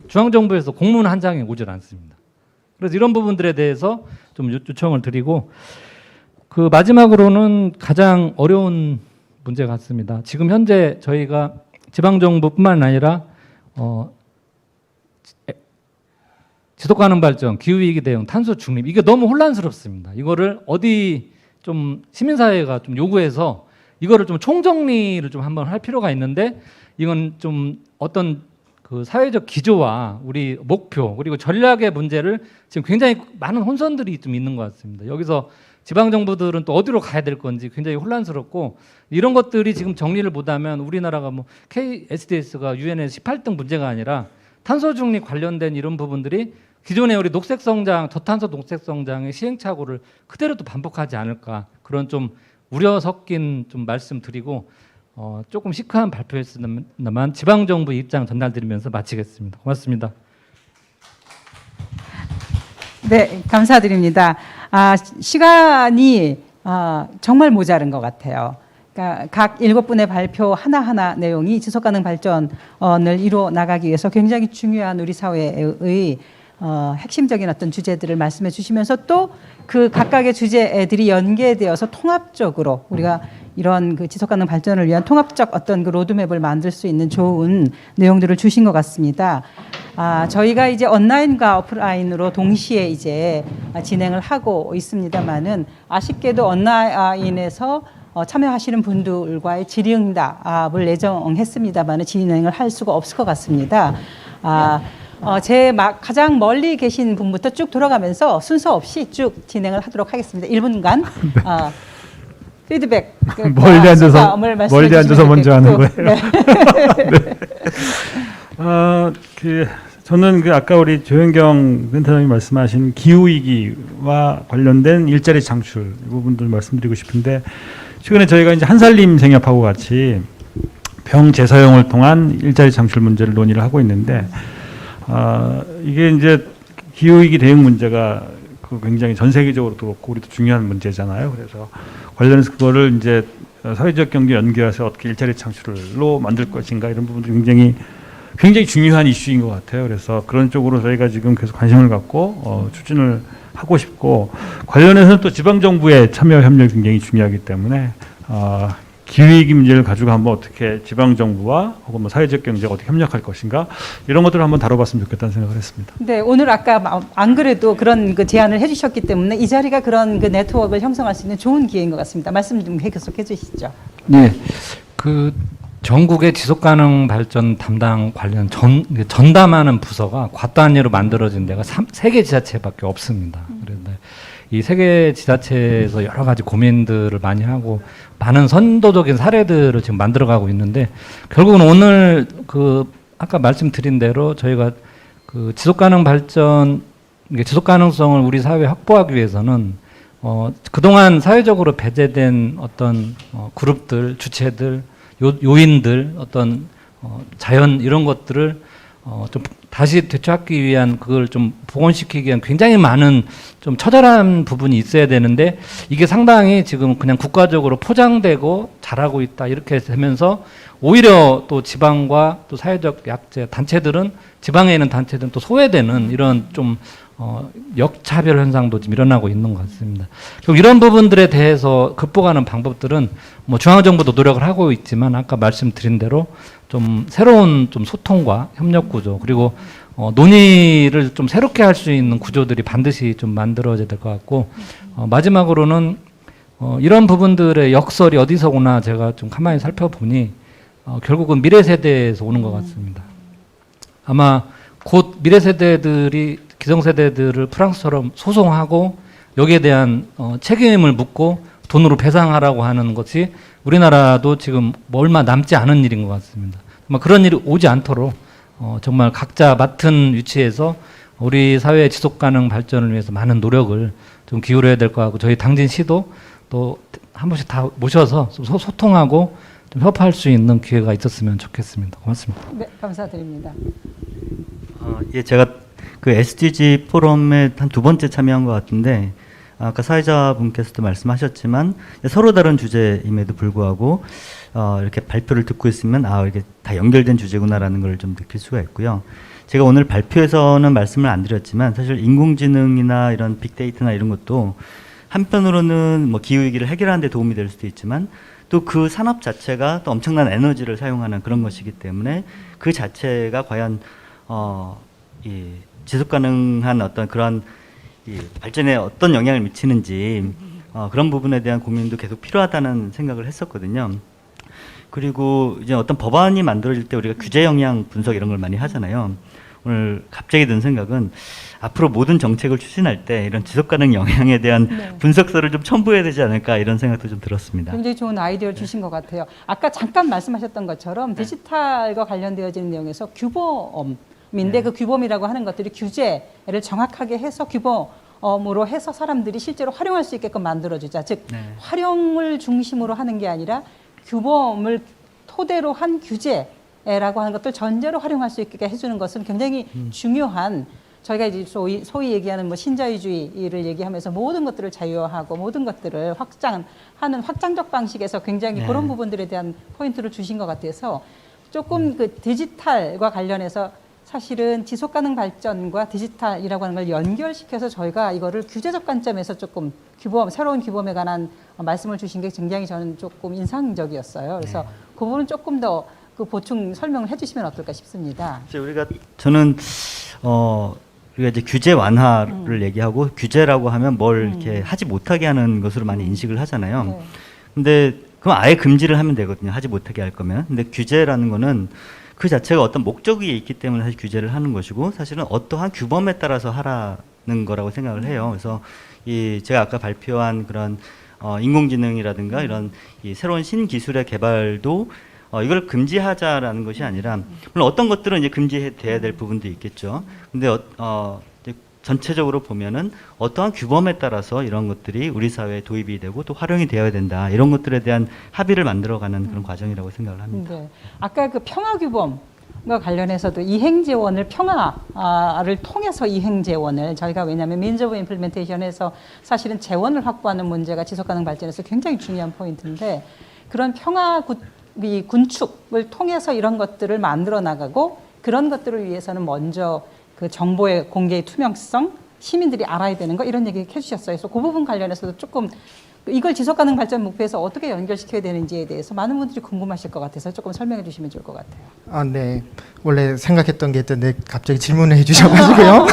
중앙정부에서 공문 한 장이 오질 않습니다. 그래서 이런 부분들에 대해서 좀 요청을 드리고 그 마지막으로는 가장 어려운 문제 같습니다. 지금 현재 저희가 지방정부뿐만 아니라 지속가능발전, 기후위기 대응, 탄소 중립 이게 너무 혼란스럽습니다. 이거를 어디 좀 시민사회가 좀 요구해서 이거를 좀 총정리를 좀 한번 할 필요가 있는데 이건 좀 어떤 그 사회적 기조와 우리 목표 그리고 전략의 문제를 지금 굉장히 많은 혼선들이 좀 있는 것 같습니다. 여기서 지방정부들은 또 어디로 가야 될 건지 굉장히 혼란스럽고 이런 것들이 지금 정리를 못하면 우리나라가 뭐 KSDS가 유엔에서 18등 문제가 아니라 탄소 중립 관련된 이런 부분들이 기존의 우리 녹색성장, 저탄소 녹색성장의 시행착오를 그대로 또 반복하지 않을까 그런 좀 우려 섞인 좀 말씀드리고 조금 시크한 발표였습니다만 지방정부 입장 전달드리면서 마치겠습니다. 고맙습니다. 네, 감사드립니다. 시간이 정말 모자른 것 같아요. 그러니까 각 7분의 발표 하나하나 내용이 지속가능 발전을 이루어 나가기 위해서 굉장히 중요한 우리 사회의 핵심적인 어떤 주제들을 말씀해 주시면서 또 그 각각의 주제들이 연계되어서 통합적으로 우리가 이런 그 지속가능 발전을 위한 통합적 어떤 그 로드맵을 만들 수 있는 좋은 내용들을 주신 것 같습니다. 저희가 이제 온라인과 오프라인으로 동시에 이제 진행을 하고 있습니다만은 아쉽게도 온라인에서 참여하시는 분들과의 질의응답을 예정했습니다만은 진행을 할 수가 없을 것 같습니다. 가장 멀리 계신 분부터 쭉 돌아가면서 순서 없이 쭉 진행을 하도록 하겠습니다. 1분간 피드백 멀리 앉아서 먼저 하는 거예요. 네. 네. 저는 아까 우리 조현경 센터장님 말씀하신 기후 위기와 관련된 일자리 창출 이 부분들 말씀드리고 싶은데 최근에 저희가 이제 한살림 생협하고 같이 병 재사용을 통한 일자리 창출 문제를 논의를 하고 있는데 이게 이제 기후위기 대응 문제가 굉장히 전 세계적으로도 그렇고 우리도 중요한 문제잖아요. 그래서 관련해서 그거를 이제 사회적 경제 연계해서 어떻게 일자리 창출로 만들 것인가 이런 부분도 굉장히 중요한 이슈인 것 같아요. 그래서 그런 쪽으로 저희가 지금 계속 관심을 갖고 추진을 하고 싶고 관련해서는 또 지방 정부의 참여 협력이 굉장히 중요하기 때문에 기후위기 문제를 가지고 한번 어떻게 지방 정부와 혹은 뭐 사회적 경제가 어떻게 협력할 것인가 이런 것들을 한번 다뤄봤으면 좋겠다는 생각을 했습니다. 네, 오늘 아까 안 그래도 그런 그 제안을 해주셨기 때문에 이 자리가 그런 그 네트워크를 형성할 수 있는 좋은 기회인 것 같습니다. 말씀 좀 계속해 주시죠. 네, 그 전국의 지속가능 발전 담당 관련 전담하는 부서가 과단위로 만들어진 데가 3개 지자체밖에 없습니다. 그런데 이 세 개 지자체에서 여러 가지 고민들을 많이 하고 많은 선도적인 사례들을 지금 만들어가고 있는데 결국은 오늘 그 아까 말씀드린 대로 저희가 그 지속가능 발전, 지속가능성을 우리 사회에 확보하기 위해서는 그동안 사회적으로 배제된 어떤 그룹들, 주체들, 요인들, 어떤 자연 이런 것들을 좀 다시 되찾기 위한 그걸 좀 복원시키기 위한 굉장히 많은 좀 처절한 부분이 있어야 되는데 이게 상당히 지금 그냥 국가적으로 포장되고 잘하고 있다 이렇게 되면서 오히려 또 지방과 또 사회적 약재 단체들은 지방에 있는 단체들은 또 소외되는 이런 좀 역차별 현상도 좀 일어나고 있는 것 같습니다. 결국 이런 부분들에 대해서 극복하는 방법들은 뭐 중앙정부도 노력을 하고 있지만 아까 말씀드린 대로 좀 새로운 좀 소통과 협력 구조 그리고 논의를 좀 새롭게 할 수 있는 구조들이 반드시 좀 만들어져야 될 것 같고 마지막으로는 이런 부분들의 역설이 어디서 오나 제가 좀 가만히 살펴보니 결국은 미래 세대에서 오는 것 같습니다. 아마 곧 미래 세대들이 기성세대들을 프랑스처럼 소송하고 여기에 대한 책임을 묻고 돈으로 배상하라고 하는 것이 우리나라도 지금 뭐 얼마 남지 않은 일인 것 같습니다. 그런 일이 오지 않도록 정말 각자 맡은 위치에서 우리 사회의 지속가능 발전을 위해서 많은 노력을 좀 기울여야 될 것 같고 저희 당진시도 또 한 번씩 다 모셔서 소통하고 좀 협업할 수 있는 기회가 있었으면 좋겠습니다. 고맙습니다. 네, 감사드립니다. 예, 제가 그 SDG 포럼에 한 2번째 참여한 것 같은데 아까 사회자분께서도 말씀하셨지만 서로 다른 주제임에도 불구하고 이렇게 발표를 듣고 있으면 이게 다 연결된 주제구나라는 걸 좀 느낄 수가 있고요. 제가 오늘 발표에서는 말씀을 안 드렸지만 사실 인공지능이나 이런 빅데이터나 이런 것도 한편으로는 뭐 기후위기를 해결하는 데 도움이 될 수도 있지만 또 그 산업 자체가 또 엄청난 에너지를 사용하는 그런 것이기 때문에 그 자체가 과연 이 지속 가능한 어떤 그런 이 발전에 어떤 영향을 미치는지 그런 부분에 대한 고민도 계속 필요하다는 생각을 했었거든요. 그리고 이제 어떤 법안이 만들어질 때 우리가 규제 영향 분석 이런 걸 많이 하잖아요. 오늘 갑자기 든 생각은 앞으로 모든 정책을 추진할 때 이런 지속 가능 영향에 대한 분석서를 좀 첨부해야 되지 않을까 이런 생각도 좀 들었습니다. 굉장히 좋은 아이디어를 주신 것 같아요. 아까 잠깐 말씀하셨던 것처럼 디지털과 관련되어지는 내용에서 규범인데 그 규범이라고 하는 것들이 규제를 정확하게 해서 규범으로 해서 사람들이 실제로 활용할 수 있게끔 만들어주자. 즉 활용을 중심으로 하는 게 아니라 규범을 토대로 한 규제라고 하는 것들 전제로 활용할 수 있게 해주는 것은 굉장히 중요한 저희가 이제 소위 얘기하는 뭐 신자유주의를 얘기하면서 모든 것들을 자유화하고 모든 것들을 확장하는 확장적 방식에서 굉장히 그런 부분들에 대한 포인트를 주신 것 같아서 조금 그 디지털과 관련해서 사실은 지속가능 발전과 디지털이라고 하는 걸 연결시켜서 저희가 이거를 규제적 관점에서 조금 새로운 규범에 관한 말씀을 주신 게 굉장히 저는 조금 인상적이었어요. 그래서 그 부분은 조금 더 그 보충 설명을 해주시면 어떨까 싶습니다. 저는 우리가 이제 규제 완화를 얘기하고 규제라고 하면 뭘 이렇게 하지 못하게 하는 것으로 많이 인식을 하잖아요. 근데 그럼 아예 금지를 하면 되거든요. 하지 못하게 할 거면. 근데 규제라는 거는 그 자체가 어떤 목적이 있기 때문에 사실 규제를 하는 것이고 사실은 어떠한 규범에 따라서 하라는 거라고 생각을 해요. 그래서 제가 아까 발표한 그런 인공지능이라든가 이런 이 새로운 신기술의 개발도 이걸 금지하자라는 것이 아니라 물론 어떤 것들은 이제 금지돼야 될 부분도 있겠죠. 근데 이제 전체적으로 보면은 어떠한 규범에 따라서 이런 것들이 우리 사회에 도입이 되고 또 활용이 되어야 된다. 이런 것들에 대한 합의를 만들어가는 그런 과정이라고 생각을 합니다. 네. 아까 그 평화규범과 관련해서도 이행재원을 평화를 통해서 이행재원을 저희가 왜냐하면 means of implementation에서 사실은 재원을 확보하는 문제가 지속가능 발전에서 굉장히 중요한 포인트인데 그런 이 군축을 통해서 이런 것들을 만들어 나가고 그런 것들을 위해서는 먼저 그 정보의 공개의 투명성, 시민들이 알아야 되는 거 이런 얘기 해주셨어요. 그래서 그 부분 관련해서도 조금 이걸 지속가능 발전 목표에서 어떻게 연결시켜야 되는지에 대해서 많은 분들이 궁금하실 것 같아서 조금 설명해 주시면 좋을 것 같아요. 아, 네. 원래 생각했던 게 있던데 갑자기 질문을 해주셔가지고요.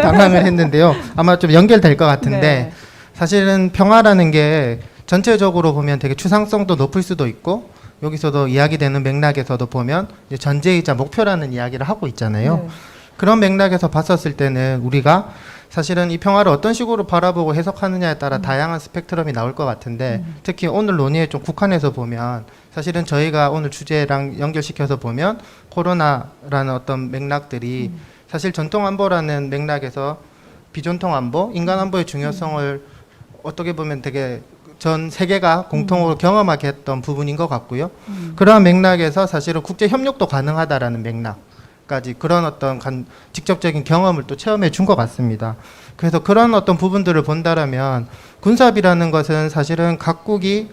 당황을 했는데요. 아마 좀 연결될 것 같은데 네. 사실은 평화라는 게 전체적으로 보면 되게 추상성도 높을 수도 있고 여기서도 이야기되는 맥락에서도 보면 이제 전제이자 목표라는 이야기를 하고 있잖아요. 네. 그런 맥락에서 봤었을 때는 우리가 사실은 이 평화를 어떤 식으로 바라보고 해석하느냐에 따라 다양한 스펙트럼이 나올 것 같은데 특히 오늘 논의에 좀 국한해서 보면 사실은 저희가 오늘 주제랑 연결시켜서 보면 코로나라는 어떤 맥락들이 사실 전통안보라는 맥락에서 비전통안보, 인간안보의 중요성을 어떻게 보면 되게 전 세계가 공통으로 경험하게 했던 부분인 것 같고요. 그러한 맥락에서 사실은 국제 협력도 가능하다라는 맥락까지 그런 어떤 직접적인 경험을 또 체험해 준 것 같습니다. 그래서 그런 어떤 부분들을 본다라면 군사비라는 것은 사실은 각국이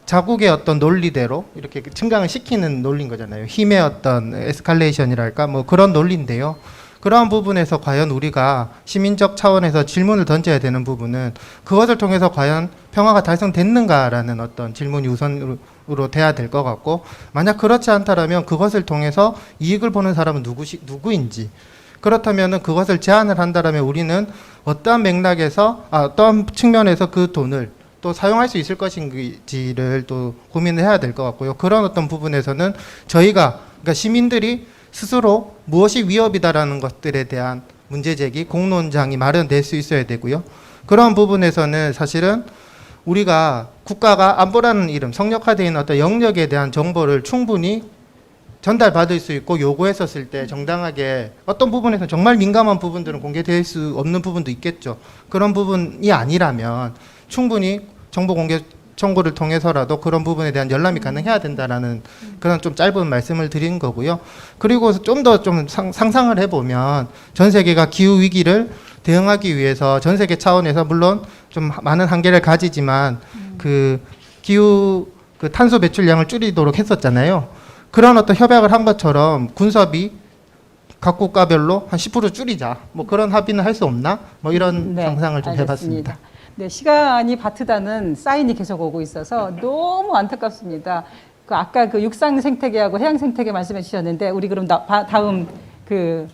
자국의 어떤 논리대로 이렇게 증강을 시키는 논리인 거잖아요. 힘의 어떤 에스컬레이션이랄까 뭐 그런 논리인데요. 그러한 부분에서 과연 우리가 시민적 차원에서 질문을 던져야 되는 부분은 그것을 통해서 과연 평화가 달성됐는가라는 어떤 질문이 우선으로 돼야 될 것 같고 만약 그렇지 않다라면 그것을 통해서 이익을 보는 사람은 누구인지 그렇다면 그것을 제한을 한다라면 우리는 어떠한 맥락에서 어떠한 측면에서 그 돈을 또 사용할 수 있을 것인지를 또 고민을 해야 될 것 같고요. 그런 어떤 부분에서는 저희가 그러니까 시민들이 스스로 무엇이 위협이다라는 것들에 대한 문제제기, 공론장이 마련될 수 있어야 되고요. 그런 부분에서는 사실은 우리가 국가가 안보라는 이름, 성역화되어 있는 어떤 영역에 대한 정보를 충분히 전달받을 수 있고 요구했었을 때 정당하게 어떤 부분에서 정말 민감한 부분들은 공개될 수 없는 부분도 있겠죠. 그런 부분이 아니라면 충분히 정보 공개 청구를 통해서라도 그런 부분에 대한 열람이 가능해야 된다라는 그런 좀 짧은 말씀을 드린 거고요. 그리고 좀 더 좀 상상을 해보면 전 세계가 기후 위기를 대응하기 위해서 전 세계 차원에서 물론 좀 많은 한계를 가지지만 그 기후 그 탄소 배출량을 줄이도록 했었잖아요. 그런 어떤 협약을 한 것처럼 군사비 각 국가별로 한 10% 줄이자. 뭐 그런 합의는 할 수 없나? 뭐 이런 상상을 좀 해봤습니다. 네, 시간이 바트다는 사인이 계속 오고 있어서 너무 안타깝습니다. 그 아까 그 육상 생태계하고 해양 생태계 말씀해 주셨는데 우리 그럼 다음 그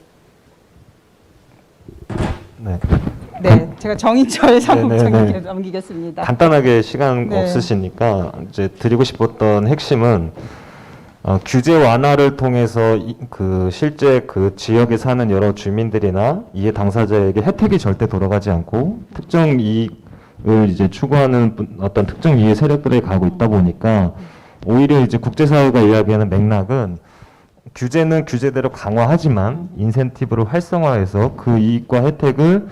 네, 제가 정인철 사무국장님께 넘기겠습니다. 간단하게 시간 네. 없으시니까 이제 드리고 싶었던 핵심은 규제 완화를 통해서 그 실제 그 지역에 사는 여러 주민들이나 이해 당사자에게 혜택이 절대 돌아가지 않고 특정 이익을 이제 추구하는 어떤 특정 이해 세력들에 가고 있다 보니까 오히려 이제 국제사회가 이야기하는 맥락은 규제는 규제대로 강화하지만 인센티브를 활성화해서 그 이익과 혜택을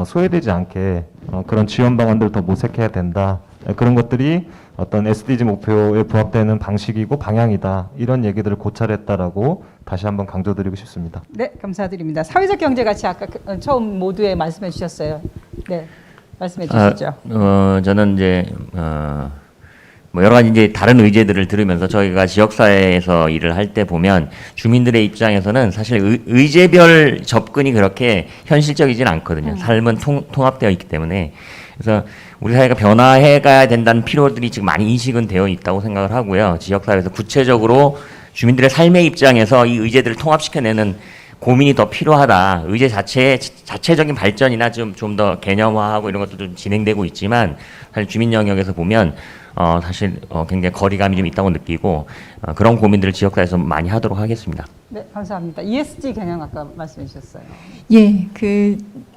소외되지 않게 그런 지원 방안들을 더 모색해야 된다. 그런 것들이 어떤 SDG 목표에 부합되는 방식이고 방향이다. 이런 얘기들을 고찰했다라고 다시 한번 강조드리고 싶습니다. 네, 감사드립니다. 사회적 경제 가치 아까 처음 모두에 말씀해 주셨어요. 네, 말씀해 주시죠. 저는 이제 뭐 여러 가지 이제 다른 의제들을 들으면서 저희가 지역사회에서 일을 할 때 보면 주민들의 입장에서는 사실 의제별 접근이 그렇게 현실적이진 않거든요. 삶은 통합되어 있기 때문에. 그래서 우리 사회가 변화해 가야 된다는 필요들이 지금 많이 인식은 되어 있다고 생각을 하고요. 지역사회에서 구체적으로 주민들의 삶의 입장에서 이 의제들을 통합시켜내는 고민이 더 필요하다. 의제 자체적인 발전이나 좀 더 개념화하고 이런 것도 좀 진행되고 있지만 사실 주민 영역에서 보면 사실 굉장히 거리감이 좀 있다고 느끼고 그런 고민들을 지역사회에서 많이 하도록 하겠습니다. 네, 감사합니다. ESG 경영 아까 말씀해 주셨어요. 예,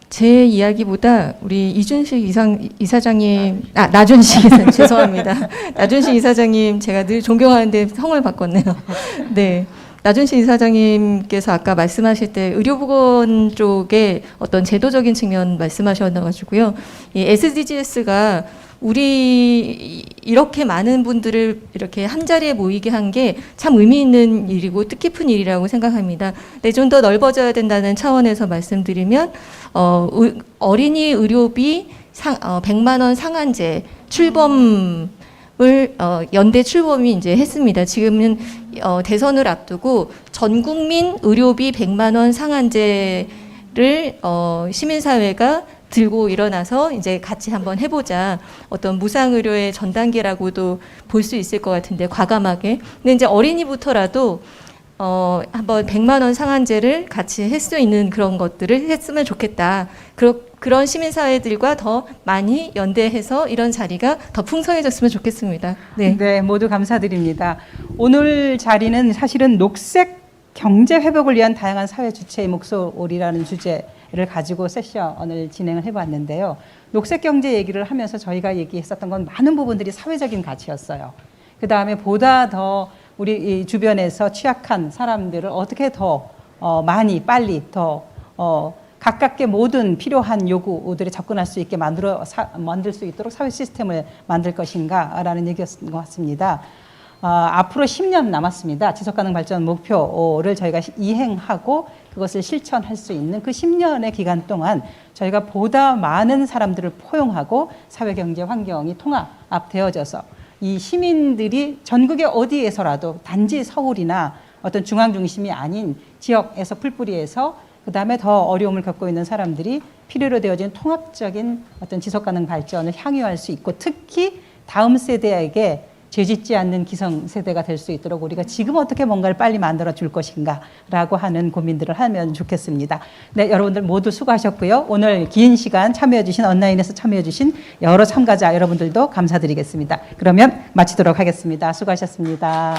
제 이야기보다 우리 이준식 이사장님, 나준식 이사장, 죄송합니다. 나준식 이사장님 제가 늘 존경하는데 성을 바꿨네요. 네. 나준신 이사장님께서 아까 말씀하실 때 의료보건 쪽에 어떤 제도적인 측면 말씀하셔가지고요. 이 SDGs가 우리 이렇게 많은 분들을 이렇게 한 자리에 모이게 한 게 참 의미 있는 일이고 뜻깊은 일이라고 생각합니다. 근데 좀 더 넓어져야 된다는 차원에서 말씀드리면 어린이 의료비 100만 원 상한제 출범을 연대 출범이 이제 했습니다. 지금은 대선을 앞두고 전 국민 의료비 100만 원 상한제를 시민사회가 들고 일어나서 이제 같이 한번 해보자. 어떤 무상의료의 전 단계라고도 볼 수 있을 것 같은데 과감하게. 근데 이제 어린이부터라도 한번 100만 원 상한제를 같이 할 수 있는 그런 것들을 했으면 좋겠다. 그런 시민사회들과 더 많이 연대해서 이런 자리가 더 풍성해졌으면 좋겠습니다. 네. 네, 모두 감사드립니다. 오늘 자리는 사실은 녹색 경제 회복을 위한 다양한 사회 주체의 목소리라는 주제를 가지고 세션을 진행을 해봤는데요. 녹색 경제 얘기를 하면서 저희가 얘기했었던 건 많은 부분들이 사회적인 가치였어요. 그 다음에 보다 더 우리 주변에서 취약한 사람들을 어떻게 더 많이 빨리 더 가깝게 모든 필요한 요구들에 접근할 수 있게 만들 수 있도록 사회 시스템을 만들 것인가라는 얘기였던 것 같습니다. 앞으로 10년 남았습니다. 지속가능 발전 목표를 저희가 이행하고 그것을 실천할 수 있는 그 10년의 기간 동안 저희가 보다 많은 사람들을 포용하고 사회 경제 환경이 통합되어져서 이 시민들이 전국의 어디에서라도 단지 서울이나 어떤 중앙 중심이 아닌 지역에서 풀뿌리에서 그 다음에 더 어려움을 겪고 있는 사람들이 필요로 되어진 통합적인 어떤 지속가능 발전을 향유할 수 있고 특히 다음 세대에게 죄짓지 않는 기성세대가 될 수 있도록 우리가 지금 어떻게 뭔가를 빨리 만들어 줄 것인가라고 하는 고민들을 하면 좋겠습니다. 네, 여러분들 모두 수고하셨고요. 오늘 긴 시간 참여해주신 온라인에서 참여해주신 여러 참가자 여러분들도 감사드리겠습니다. 그러면 마치도록 하겠습니다. 수고하셨습니다.